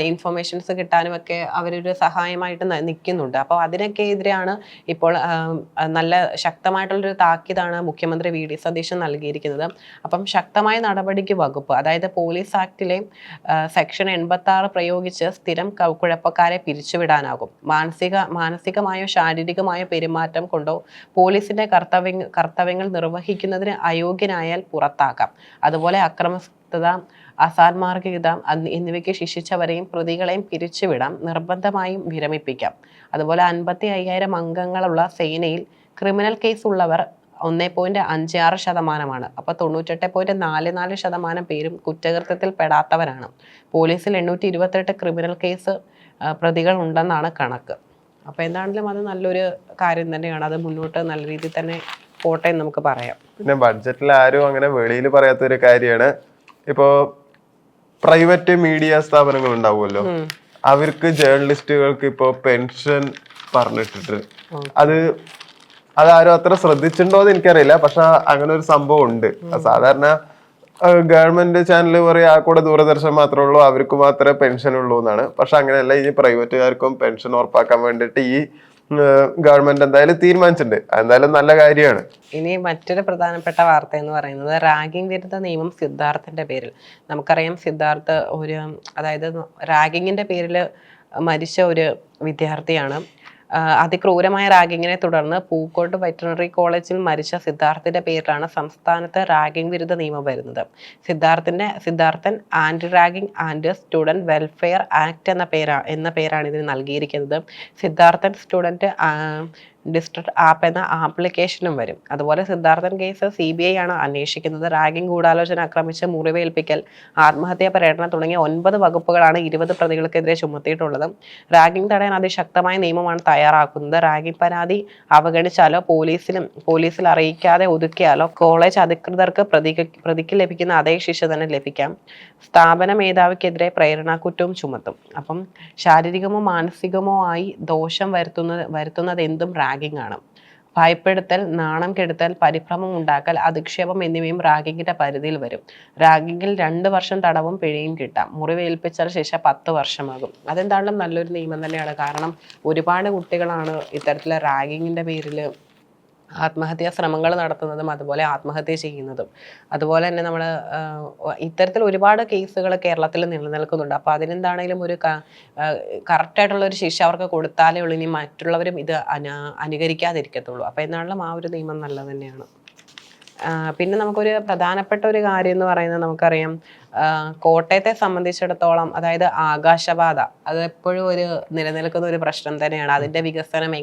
ഇൻഫർമേഷൻസ് കിട്ടാനും ഒക്കെ അവരൊരു സഹായമായിട്ട് നിൽക്കുന്നുണ്ട്. അപ്പോൾ അതിനൊക്കെ എതിരെയാണ് ഇപ്പോൾ നല്ല ശക്തമായിട്ടുള്ളൊരു താക്കീതാണ് മുഖ്യമന്ത്രി VD സതീശൻ നൽകിയിരിക്കുന്നത്. അപ്പം ശക്തമായ നടപടിക്ക് വകുപ്പ്, അതായത് പോലീസ് ആക്ടിലെ സെക്ഷൻ 86 പ്രയോഗിച്ച് സ്ഥിരം കുഴപ്പക്കാരെ പിരിച്ചുവിടാനാകും. മാനസികമായോ ശാരീരികമായോ പെരുമാറ്റം കൊണ്ടോ പോലീസിന്റെ കർത്തവ്യങ്ങൾ നിർവഹിക്കുന്നതിന് അയോഗ്യനായാൽ പുറത്താക്കാം. അതുപോലെ അക്രമാസക്തത, അസാന്മാർഗികത എന്നിവയ്ക്ക് ശിക്ഷിച്ചവരെയും പ്രതികളെയും പിരിച്ചുവിടാം, നിർബന്ധമായും വിരമിപ്പിക്കാം. അതുപോലെ 55,000 അംഗങ്ങളുള്ള സേനയിൽ ക്രിമിനൽ കേസ് ഉള്ളവർ 1.56%. അപ്പോൾ 98.44% പേരും കുറ്റകൃത്യത്തിൽ പെടാത്തവരാണ്. പോലീസിൽ 828 ക്രിമിനൽ കേസ് പ്രതികൾ ഉണ്ടെന്നാണ് കണക്ക്. അപ്പോൾ എന്താണെങ്കിലും അത് നല്ലൊരു കാര്യം തന്നെയാണ്. അത് മുന്നോട്ട് നല്ല രീതിയിൽ തന്നെ പോട്ടെ എന്ന് നമുക്ക് പറയാം. പിന്നെ ബഡ്ജറ്റിൽ ആരും അങ്ങനെ വെളിയിൽ പറയാത്തൊരു കാര്യമാണ്, ഇപ്പോ പ്രൈവറ്റ് മീഡിയ സ്ഥാപനങ്ങൾ ഉണ്ടാവുമല്ലോ, അവർക്ക് ജേർണലിസ്റ്റുകൾക്ക് ഇപ്പോ പെൻഷൻ പറഞ്ഞിട്ടിട്ട് അതാരും അത്ര ശ്രദ്ധിച്ചിട്ടുണ്ടോ എന്ന് എനിക്കറിയില്ല. പക്ഷെ അങ്ങനെ ഒരു സംഭവം ഉണ്ട്. സാധാരണ ഗവൺമെന്റ് ചാനൽ പറയാ ആ കൂടെ ദൂരദർശൻ മാത്രമേ ഉള്ളൂ, അവർക്ക് മാത്രമേ പെൻഷൻ ഉള്ളൂ എന്നാണ്. പക്ഷെ അങ്ങനെയല്ല, ഈ പ്രൈവറ്റുകാർക്കും പെൻഷൻ ഉറപ്പാക്കാൻ വേണ്ടിയിട്ട് ഈ ഗവൺമെന്റ് എന്തായാലും തീരുമാനിച്ചിട്ടുണ്ട്. എന്തായാലും നല്ല കാര്യമാണ്. ഇനി മറ്റൊരു പ്രധാനപ്പെട്ട വാർത്ത എന്ന് പറയുന്നത് റാഗിംഗ് വിരുദ്ധ നിയമം സിദ്ധാർത്ഥിന്റെ പേരിൽ. നമുക്കറിയാം സിദ്ധാർത്ഥ് അതായത് റാഗിങ്ങിന്റെ പേരിൽ മരിച്ച ഒരു വിദ്യാർത്ഥിയാണ്. അതിക്രൂരമായ റാഗിങ്ങിനെ തുടർന്ന് പൂക്കോട്ട് വെറ്ററിനറി കോളേജിൽ മരിച്ച സിദ്ധാർത്ഥിന്റെ പേരിലാണ് സംസ്ഥാനത്ത് റാഗിംഗ് വിരുദ്ധ നിയമം വരുന്നത്. Siddharthan anti ragging and student welfare act എന്ന പേരാണ് ഇതിന് നൽകിയിരിക്കുന്നത്. സിദ്ധാർത്ഥൻ സ്റ്റുഡന്റ് ഡിസ്ട്രിക്ട് ആപ്പ് എന്ന ആപ്ലിക്കേഷനും വരും. അതുപോലെ സിദ്ധാർത്ഥൻ കേസ് CBI ആണ് അന്വേഷിക്കുന്നത്. റാഗിംഗ്, ഗൂഢാലോചന, ആക്രമിച്ച് മുറിവേൽപ്പിക്കൽ, ആത്മഹത്യാ പ്രേരണ തുടങ്ങിയ 9 വകുപ്പുകളാണ് 20 പ്രതികൾക്കെതിരെ ചുമത്തിയിട്ടുള്ളത്. റാഗിംഗ് തടയാൻ അതിശക്തമായ നിയമമാണ് തയ്യാറാക്കുന്നത്. റാഗിംഗ് പരാതി അവഗണിച്ചാലോ പോലീസിൽ അറിയിക്കാതെ ഒതുക്കിയാലോ കോളേജ് അധികൃതർക്ക് പ്രതിക്ക് ലഭിക്കുന്ന അതേ ശിക്ഷ തന്നെ ലഭിക്കാം. സ്ഥാപന മേധാവിക്കെതിരെ പ്രേരണാകുറ്റവും ചുമത്തും. അപ്പം ശാരീരികമോ മാനസികമോ ആയി ദോഷം വരുത്തുന്നത് എന്തും റാഗിംഗ് ആണ്. ഭയപ്പെടുത്തൽ, നാണം കെടുത്തൽ, പരിഭ്രമം ഉണ്ടാക്കൽ, അധിക്ഷേപം എന്നിവയും റാഗിങ്ങിന്റെ പരിധിയിൽ വരും. റാഗിങ്ങിൽ 2 വർഷം തടവും പിഴയും കിട്ടാം. മുറിവേൽപ്പിച്ചാൽ ശിക്ഷ 10 വർഷമാകും. അതെന്തായാലും നല്ലൊരു നിയമം തന്നെയാണ്. കാരണം ഒരുപാട് കുട്ടികളാണ് ഇത്തരത്തിലെ റാഗിങ്ങിന്റെ പേരിൽ ആത്മഹത്യാ ശ്രമങ്ങൾ നടത്തുന്നതും അതുപോലെ ആത്മഹത്യ ചെയ്യുന്നതും. അതുപോലെ തന്നെ നമ്മൾ ഇത്തരത്തിൽ ഒരുപാട് കേസുകൾ കേരളത്തിൽ നിലനിൽക്കുന്നുണ്ട്. അപ്പോൾ അതിനെന്താണെങ്കിലും ഒരു കറക്റ്റായിട്ടുള്ള ഒരു ശിക്ഷ അവർക്ക് കൊടുത്താലേ ഉള്ളൂ ഇനി മറ്റുള്ളവരും ഇത് അനുകരിക്കാതിരിക്കത്തുള്ളൂ. അപ്പോൾ എന്നാലും ആ ഒരു നിയമം നല്ലത് തന്നെയാണ്. പിന്നെ നമുക്കൊരു പ്രധാനപ്പെട്ട ഒരു കാര്യം എന്ന് പറയുന്നത്, നമുക്കറിയാം കോട്ടയത്തെ സംബന്ധിച്ചിടത്തോളം അതായത് ആകാശപാത അത് എപ്പോഴും ഒരു നിലനിൽക്കുന്ന ഒരു പ്രശ്നം തന്നെയാണ്. അതിൻ്റെ വികസനം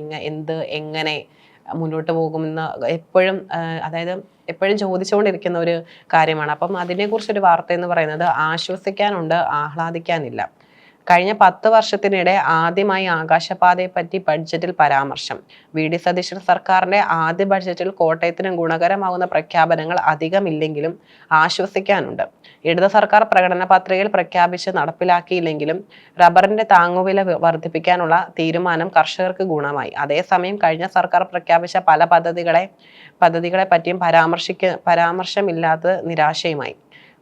എങ്ങനെ മുന്നോട്ട് പോകുമെന്ന് എപ്പോഴും ചോദിച്ചുകൊണ്ടിരിക്കുന്ന ഒരു കാര്യമാണ്. അപ്പം അതിനെക്കുറിച്ചൊരു വാർത്ത എന്ന് പറയുന്നത്, ആശ്വസിക്കാനുണ്ട്, ആഹ്ലാദിക്കാനില്ല. കഴിഞ്ഞ 10 വർഷത്തിനിടെ ആദ്യമായി ആകാശപാതയെപ്പറ്റി ബഡ്ജറ്റിൽ പരാമർശം. VD സതീശൻ സർക്കാരിന്റെ ആദ്യ ബഡ്ജറ്റിൽ കോട്ടയത്തിന് ഗുണകരമാകുന്ന പ്രഖ്യാപനങ്ങൾ അധികമില്ലെങ്കിലും ആശ്വസിക്കാനുണ്ട്. ഇടത് സർക്കാർ പ്രകടന പത്രികയിൽ പ്രഖ്യാപിച്ച് നടപ്പിലാക്കിയില്ലെങ്കിലും റബ്ബറിന്റെ താങ്ങുവില വർദ്ധിപ്പിക്കാനുള്ള തീരുമാനം കർഷകർക്ക് ഗുണമായി. അതേസമയം കഴിഞ്ഞ സർക്കാർ പ്രഖ്യാപിച്ച പല പദ്ധതികളെ പറ്റിയും പരാമർശമില്ലാത്തത് നിരാശയുമായി.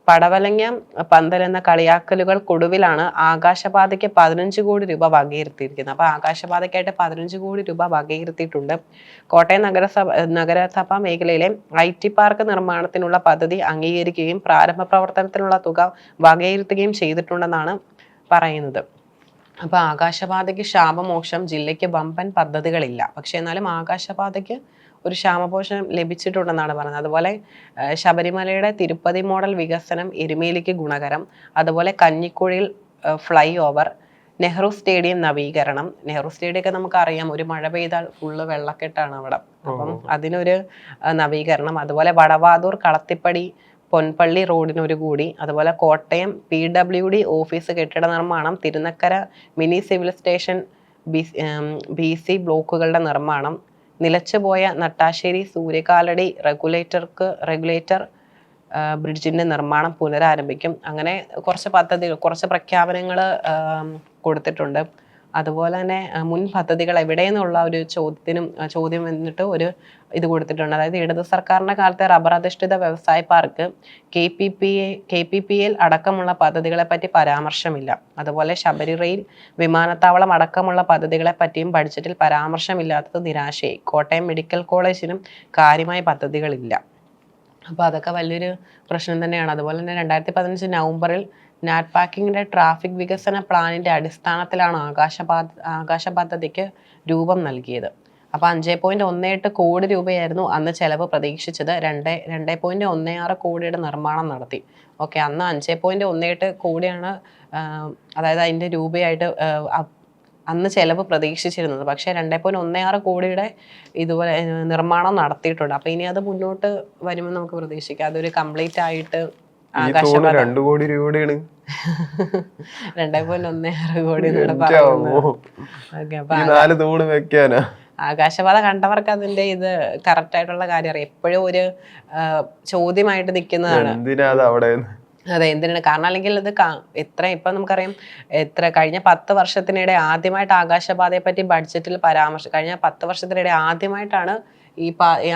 പടവലങ്ങ പന്തൽ എന്ന കളിയാക്കലുകൾക്കൊടുവിലാണ് ആകാശപാതയ്ക്ക് 15 കോടി രൂപ വകയിരുത്തിയിരിക്കുന്നത്. അപ്പോൾ ആകാശപാതയ്ക്കായിട്ട് 15 കോടി രൂപ വകയിരുത്തിയിട്ടുണ്ട്. കോട്ടയം നഗരസഭ മേഖലയിലെ IT പാർക്ക് നിർമ്മാണത്തിനുള്ള പദ്ധതി അംഗീകരിക്കുകയും പ്രാരംഭ പ്രവർത്തനത്തിനുള്ള തുക വകയിരുത്തുകയും ചെയ്തിട്ടുണ്ടെന്നാണ് പറയുന്നത്. അപ്പോൾ ആകാശപാതയ്ക്ക് ശാപമോക്ഷം, ജില്ലയ്ക്ക് വമ്പൻ പദ്ധതികളില്ല. പക്ഷെ എന്നാലും ആകാശപാതയ്ക്ക് ഒരു ക്ഷാമപോഷണം ലഭിച്ചിട്ടുണ്ടെന്നാണ് പറയുന്നത്. അതുപോലെ ശബരിമലയുടെ തിരുപ്പതി മോഡൽ വികസനം എരുമേലിക്ക് ഗുണകരം. അതുപോലെ കഞ്ഞിക്കുഴിയിൽ ഫ്ലൈ ഓവർ, നെഹ്റു സ്റ്റേഡിയം നവീകരണം. നെഹ്റു സ്റ്റേഡിയമൊക്കെ നമുക്കറിയാം, ഒരു മഴ പെയ്താൽ ഫുള്ള് വെള്ളക്കെട്ടാണ് അവിടെ. അപ്പം അതിനൊരു നവീകരണം. അതുപോലെ വടവാതൂർ കളത്തിപ്പടി പൊൻപള്ളി റോഡിനൊരു കൂടി. അതുപോലെ കോട്ടയം PWD ഓഫീസ് കെട്ടിട നിർമ്മാണം. Thirunakkara mini civil station BC ബ്ലോക്കുകളുടെ നിർമ്മാണം. നിലച്ചുപോയ നട്ടാശ്ശേരി സൂര്യകാലടി റെഗുലേറ്റർ ബ്രിഡ്ജിന്റെ നിർമ്മാണം പുനരാരംഭിക്കും. അങ്ങനെ കുറച്ച് പ്രഖ്യാപനങ്ങൾ കൊടുത്തിട്ടുണ്ട്. അതുപോലെ തന്നെ മുൻ പദ്ധതികൾ എവിടെയെന്നുള്ള ഒരു ചോദ്യം വന്നിട്ട് ഇത് കൊടുത്തിട്ടുണ്ട്. അതായത് ഇടത് സർക്കാരിന്റെ കാലത്തെ റബ്ബർ അധിഷ്ഠിത വ്യവസായ പാർക്ക് KPPL അടക്കമുള്ള പദ്ധതികളെ പറ്റി പരാമർശമില്ല. അതുപോലെ ശബരി റെയിൽ വിമാനത്താവളം അടക്കമുള്ള പദ്ധതികളെ പറ്റിയും ബഡ്ജറ്റിൽ പരാമർശമില്ലാത്തത് നിരാശയായി. കോട്ടയം മെഡിക്കൽ കോളേജിനും കാര്യമായ പദ്ധതികളില്ല. അപ്പോൾ അതൊക്കെ വലിയൊരു പ്രശ്നം തന്നെയാണ്. അതുപോലെ തന്നെ 2015 നവംബറിൽ നാറ്റ്പാക്കിങ്ങിന്റെ ട്രാഫിക് വികസന പ്ലാനിന്റെ അടിസ്ഥാനത്തിലാണ് ആകാശ പദ്ധതിക്ക് രൂപം നൽകിയത്. അപ്പോൾ 5.18 കോടി രൂപയായിരുന്നു അന്ന് ചെലവ് പ്രതീക്ഷിച്ചത്. 2.16 കോടിയുടെ നിർമ്മാണം നടത്തി. ഓക്കെ, അന്ന് 5.18 കോടിയാണ് അതായത് അതിൻ്റെ രൂപയായിട്ട് അന്ന് ചെലവ് പ്രതീക്ഷിച്ചിരുന്നത്. പക്ഷേ 2.16 കോടിയുടെ ഇതുപോലെ നിർമ്മാണം നടത്തിയിട്ടുണ്ട്. അപ്പോൾ ഇനി അത് മുന്നോട്ട് വരുമ്പോൾ നമുക്ക് പ്രതീക്ഷിക്കാം അതൊരു കംപ്ലീറ്റ് ആയിട്ട് 2 കോടി രൂപയാണ് 2.16 കോടി പറയുന്നത്. ഓക്കെ, അപ്പൊ ആകാശപാത കണ്ടവർക്ക് അതിന്റെ ഇത് കറക്റ്റ് ആയിട്ടുള്ള കാര്യം അറിയാം. എപ്പോഴും ഒരു ചോദ്യമായിട്ട് നിൽക്കുന്നതാണ് അതെ എന്തിനാണ്. കാരണം അല്ലെങ്കിൽ അത് ഇപ്പം നമുക്കറിയാം കഴിഞ്ഞ 10 വർഷത്തിനിടെ ആദ്യമായിട്ട് ആകാശപാതയെ പറ്റി ബഡ്ജറ്റിൽ കഴിഞ്ഞ 10 വർഷത്തിനിടെ ആദ്യമായിട്ടാണ് ഈ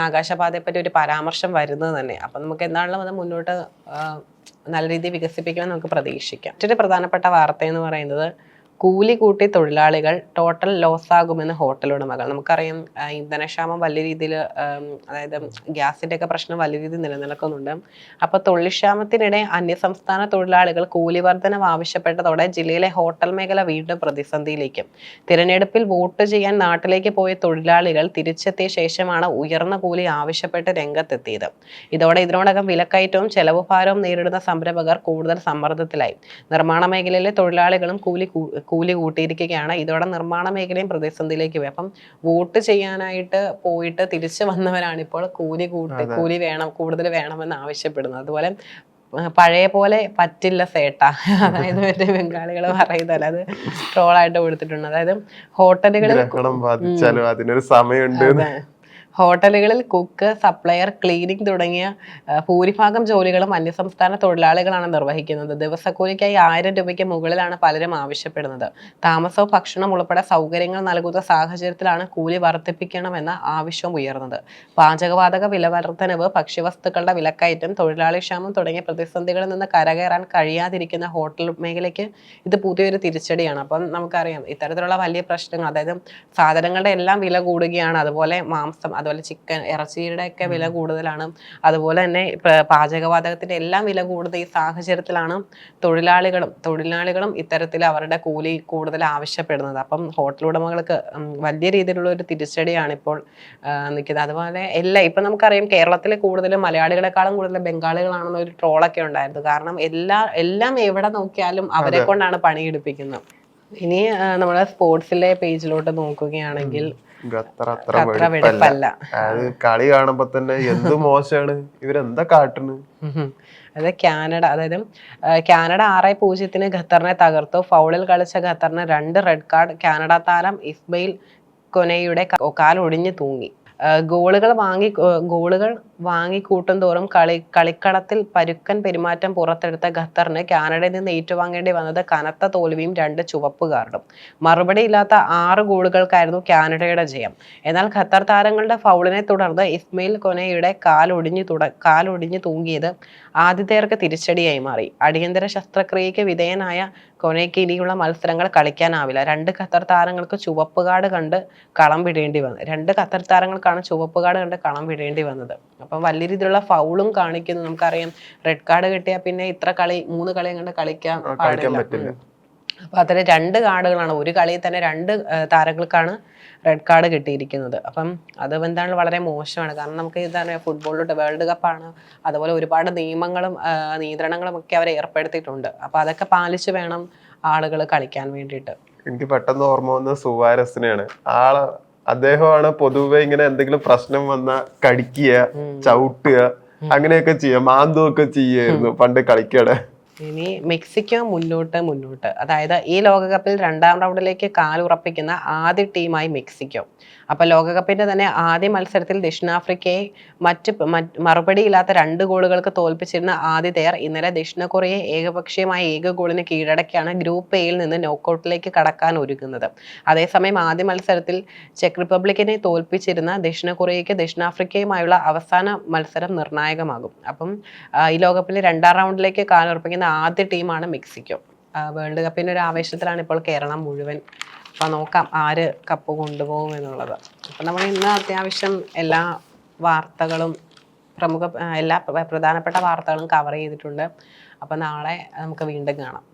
ആകാശപാതയെ പറ്റി ഒരു പരാമർശം വരുന്നത് തന്നെ. അപ്പം നമുക്ക് എന്താണെങ്കിലും അത് മുന്നോട്ട് നല്ല രീതിയിൽ വികസിപ്പിക്കുമെന്ന് നമുക്ക് പ്രതീക്ഷിക്കാം. മറ്റൊരു പ്രധാനപ്പെട്ട വാർത്ത എന്ന് പറയുന്നത് കൂലി കൂട്ടി തൊഴിലാളികൾ ടോട്ടൽ ലോസ് ആകുമെന്ന് ഹോട്ടൽ ഉടമകൾ. നമുക്കറിയാം ഇന്ധനക്ഷാമം വലിയ രീതിയിൽ അതായത് ഗ്യാസിൻ്റെ ഒക്കെ പ്രശ്നം വലിയ രീതിയിൽ നിലനിൽക്കുന്നുണ്ട്. അപ്പോൾ തൊഴിൽക്ഷാമത്തിനിടെ അന്യസംസ്ഥാന തൊഴിലാളികൾ കൂലി വർധനവ് ആവശ്യപ്പെട്ടതോടെ ജില്ലയിലെ ഹോട്ടൽ മേഖല വീണ്ടും പ്രതിസന്ധിയിലേക്ക്. തിരഞ്ഞെടുപ്പിൽ വോട്ട് ചെയ്യാൻ നാട്ടിലേക്ക് പോയ തൊഴിലാളികൾ തിരിച്ചെത്തിയ ശേഷമാണ് ഉയർന്ന കൂലി ആവശ്യപ്പെട്ട് രംഗത്തെത്തിയത്. ഇതോടെ ഇതിനോടകം വിലക്കയറ്റവും ചെലവ് ഭാരവും നേരിടുന്ന സംരംഭകർ കൂടുതൽ സമ്മർദ്ദത്തിലായി. നിർമ്മാണ മേഖലയിലെ തൊഴിലാളികളും കൂലി കൂട്ടിയിരിക്കുകയാണ്. ഇതോടെ നിർമ്മാണ മേഖലയും പ്രതിസന്ധിയിലേക്ക് പോയി. അപ്പം വോട്ട് ചെയ്യാനായിട്ട് പോയിട്ട് തിരിച്ചു വന്നവരാണ് ഇപ്പോൾ കൂലി വേണം, കൂടുതൽ വേണമെന്ന് ആവശ്യപ്പെടുന്നത്. അതുപോലെ പഴയ പോലെ പറ്റില്ല സേട്ട, അതായത് മറ്റേ ബംഗാളികൾ പറയുന്നതല്ല, അത് ട്രോളായിട്ട് കൊടുത്തിട്ടുണ്ട്. അതായത് ഹോട്ടലുകളിൽ അതിനൊരു സമയമുണ്ട്. ഹോട്ടലുകളിൽ കുക്ക്, സപ്ലയർ, ക്ലീനിങ് തുടങ്ങിയ ഭൂരിഭാഗം ജോലികളും അന്യസംസ്ഥാന തൊഴിലാളികളാണ് നിർവഹിക്കുന്നത്. ദിവസക്കൂലിക്കായി 1000 രൂപയ്ക്ക് മുകളിലാണ് പലരും ആവശ്യപ്പെടുന്നത്. താമസവും ഭക്ഷണം ഉൾപ്പെടെ സൗകര്യങ്ങൾ നൽകുന്ന സാഹചര്യത്തിലാണ് കൂലി വർദ്ധിപ്പിക്കണമെന്ന ആവശ്യവും ഉയർന്നത്. പാചകവാതക വിലവർദ്ധനവ്, ഭക്ഷ്യവസ്തുക്കളുടെ വിലക്കയറ്റം, തൊഴിലാളി ക്ഷാമം തുടങ്ങിയ പ്രതിസന്ധികളിൽ നിന്ന് കരകയറാൻ കഴിയാതിരിക്കുന്ന ഹോട്ടൽ മേഖലയ്ക്ക് ഇത് പുതിയൊരു തിരിച്ചടിയാണ്. അപ്പം നമുക്കറിയാം ഇത്തരത്തിലുള്ള വലിയ പ്രശ്നങ്ങൾ, അതായത് സാധനങ്ങളുടെ എല്ലാം വില കൂടുകയാണ്. അതുപോലെ മാംസം, അതുപോലെ ചിക്കൻ, ഇറച്ചിയുടെ ഒക്കെ വില കൂടുതലാണ്. അതുപോലെ തന്നെ പാചകവാതകത്തിന്റെ എല്ലാം വില കൂടുന്ന ഈ സാഹചര്യത്തിലാണ് തൊഴിലാളികളും ഇത്തരത്തിൽ അവരുടെ കൂലി കൂടുതൽ ആവശ്യപ്പെടുന്നത്. അപ്പം ഹോട്ടൽ ഉടമകൾക്ക് വലിയ രീതിയിലുള്ള ഒരു തിരിച്ചടിയാണ് ഇപ്പോൾ നിൽക്കുന്നത്. അതുപോലെ ഇപ്പം നമുക്കറിയാം കേരളത്തിലെ കൂടുതലും മലയാളികളെക്കാളും കൂടുതൽ ബംഗാളികളാണെന്ന ഒരു ട്രോളൊക്കെ ഉണ്ടായിരുന്നു. കാരണം എല്ലാം എവിടെ നോക്കിയാലും അവരെ കൊണ്ടാണ് പണിയെടുപ്പിക്കുന്നത്. ഇനി നമ്മുടെ സ്പോർട്സിലെ പേജിലോട്ട് നോക്കുകയാണെങ്കിൽ ഖത്തർ വെടിപ്പല്ല. അത് കളി കാണുമ്പോ തന്നെ എന്ത് മോശമാണ്, ഇവരെന്താ കാട്ടുന്നു. അതായത് കാനഡ 6-0 ഖത്തറിനെ തകർത്തു. ഫൗളിൽ കളിച്ച ഖത്തറിന് 2 റെഡ് കാർഡ്. കാനഡ താരം ഇസ്മയിൽ കൊനയുടെ കാലൊടിഞ്ഞു തൂങ്ങി. ഗോളുകൾ വാങ്ങിക്കൂട്ടും തോറും കളിക്കളത്തിൽ പരുക്കൻ പെരുമാറ്റം പുറത്തെടുത്ത ഖത്തറിന് കാനഡയിൽ നിന്ന് ഏറ്റുവാങ്ങേണ്ടി വന്നത് കനത്ത തോൽവിയും 2 ചുവപ്പ് കാർഡും. മറുപടിയില്ലാത്ത 6 ഗോളുകൾക്കായിരുന്നു കാനഡയുടെ ജയം. എന്നാൽ ഖത്തർ താരങ്ങളുടെ ഫൗളിനെ തുടർന്ന് ഇസ്മയിൽ കൊനയുടെ കാലൊടിഞ്ഞു തൂങ്ങിയത് ആതിഥേയർക്ക് തിരിച്ചടിയായി മാറി. അടിയന്തര ശസ്ത്രക്രിയയ്ക്ക് വിധേയനായ കൊനയ്ക്ക് ഇനിയുള്ള മത്സരങ്ങൾ കളിക്കാനാവില്ല. 2 ഖത്തർ താരങ്ങൾക്ക് ചുവപ്പ് കാർഡ് കണ്ട് കളം വിടേണ്ടി വന്നത്. അപ്പം വലിയ രീതിയിലുള്ള ഫൗളും കാണിക്കുന്നു. നമുക്കറിയാം റെഡ് കാർഡ് കിട്ടിയാൽ പിന്നെ 3 കളി കണ്ട് കളിക്കാൻ പാടില്ല. അപ്പൊ അതിൽ 2 കാർഡുകളാണ്. ഒരു കളിയിൽ തന്നെ 2 താരങ്ങൾക്കാണ് റെഡ് കാർഡ് കിട്ടിയിരിക്കുന്നത്. അപ്പം അത് എന്താണ് വളരെ മോശമാണ്. കാരണം നമുക്ക് ഇതാണ് ഫുട്ബോളിലോട്ട് വേൾഡ് കപ്പാണ്, അതുപോലെ ഒരുപാട് നിയമങ്ങളും നിയന്ത്രണങ്ങളും ഒക്കെ അവർ ഏർപ്പെടുത്തിയിട്ടുണ്ട്. അപ്പൊ അതൊക്കെ പാലിച്ച് വേണം ആളുകൾ കളിക്കാൻ വേണ്ടിയിട്ട്. എനിക്ക് പെട്ടെന്ന് ഓർമ്മ വന്ന സുവാരസിനെയാണ്. അദ്ദേഹമാണ് പൊതുവെ ഇങ്ങനെ എന്തെങ്കിലും പ്രശ്നം വന്ന കടിക്കുക, ചവിട്ടുക, അങ്ങനെയൊക്കെ ചെയ്യുക, മാന്തുമൊക്കെ ചെയ്യായിരുന്നു പണ്ട് കളിക്കടെ. ഇനി മെക്സിക്കോ മുന്നോട്ട്. അതായത് ഈ ലോകകപ്പിൽ 2ാം റൗണ്ടിലേക്ക് കാലുറപ്പിക്കുന്ന ആദ്യ ടീമായി മെക്സിക്കോ. അപ്പൊ ലോകകപ്പിന്റെ തന്നെ ആദ്യ മത്സരത്തിൽ ദക്ഷിണാഫ്രിക്കയെ മറുപടിയില്ലാത്ത 2 ഗോളുകൾക്ക് തോൽപ്പിച്ചിരുന്ന ആതിഥേയർ ഇന്നലെ ദക്ഷിണ കൊറിയയെ ഏകപക്ഷീയമായ 1 ഗോളിന് കീഴടക്കിയാണ് ഗ്രൂപ്പ് എയിൽ നിന്ന് നോക്കൌട്ടിലേക്ക് കടക്കാൻ ഒരുങ്ങുന്നത്. അതേസമയം ആദ്യ മത്സരത്തിൽ ചെക്ക് റിപ്പബ്ലിക്കിനെ തോൽപ്പിച്ചിരുന്ന ദക്ഷിണ കൊറിയയ്ക്ക് ദക്ഷിണാഫ്രിക്കയുമായുള്ള അവസാന മത്സരം നിർണായകമാകും. അപ്പം ഈ ലോകകപ്പിലെ 2ാം റൗണ്ടിലേക്ക് കാലുറപ്പിക്കുന്ന ആദ്യ ടീമാണ് മെക്സിക്കോ. വേൾഡ് കപ്പിന്റെ ഒരു ആവേശത്തിലാണ് ഇപ്പോൾ കേരളം മുഴുവൻ. അപ്പൊ നോക്കാം ആര് കപ്പ് കൊണ്ടുപോകും എന്നുള്ളത്. അപ്പൊ നമ്മൾ ഇന്ന് അത്യാവശ്യം എല്ലാ വാർത്തകളും എല്ലാ പ്രധാനപ്പെട്ട വാർത്തകളും കവർ ചെയ്തിട്ടുണ്ട്. അപ്പൊ നാളെ നമുക്ക് വീണ്ടും കാണാം.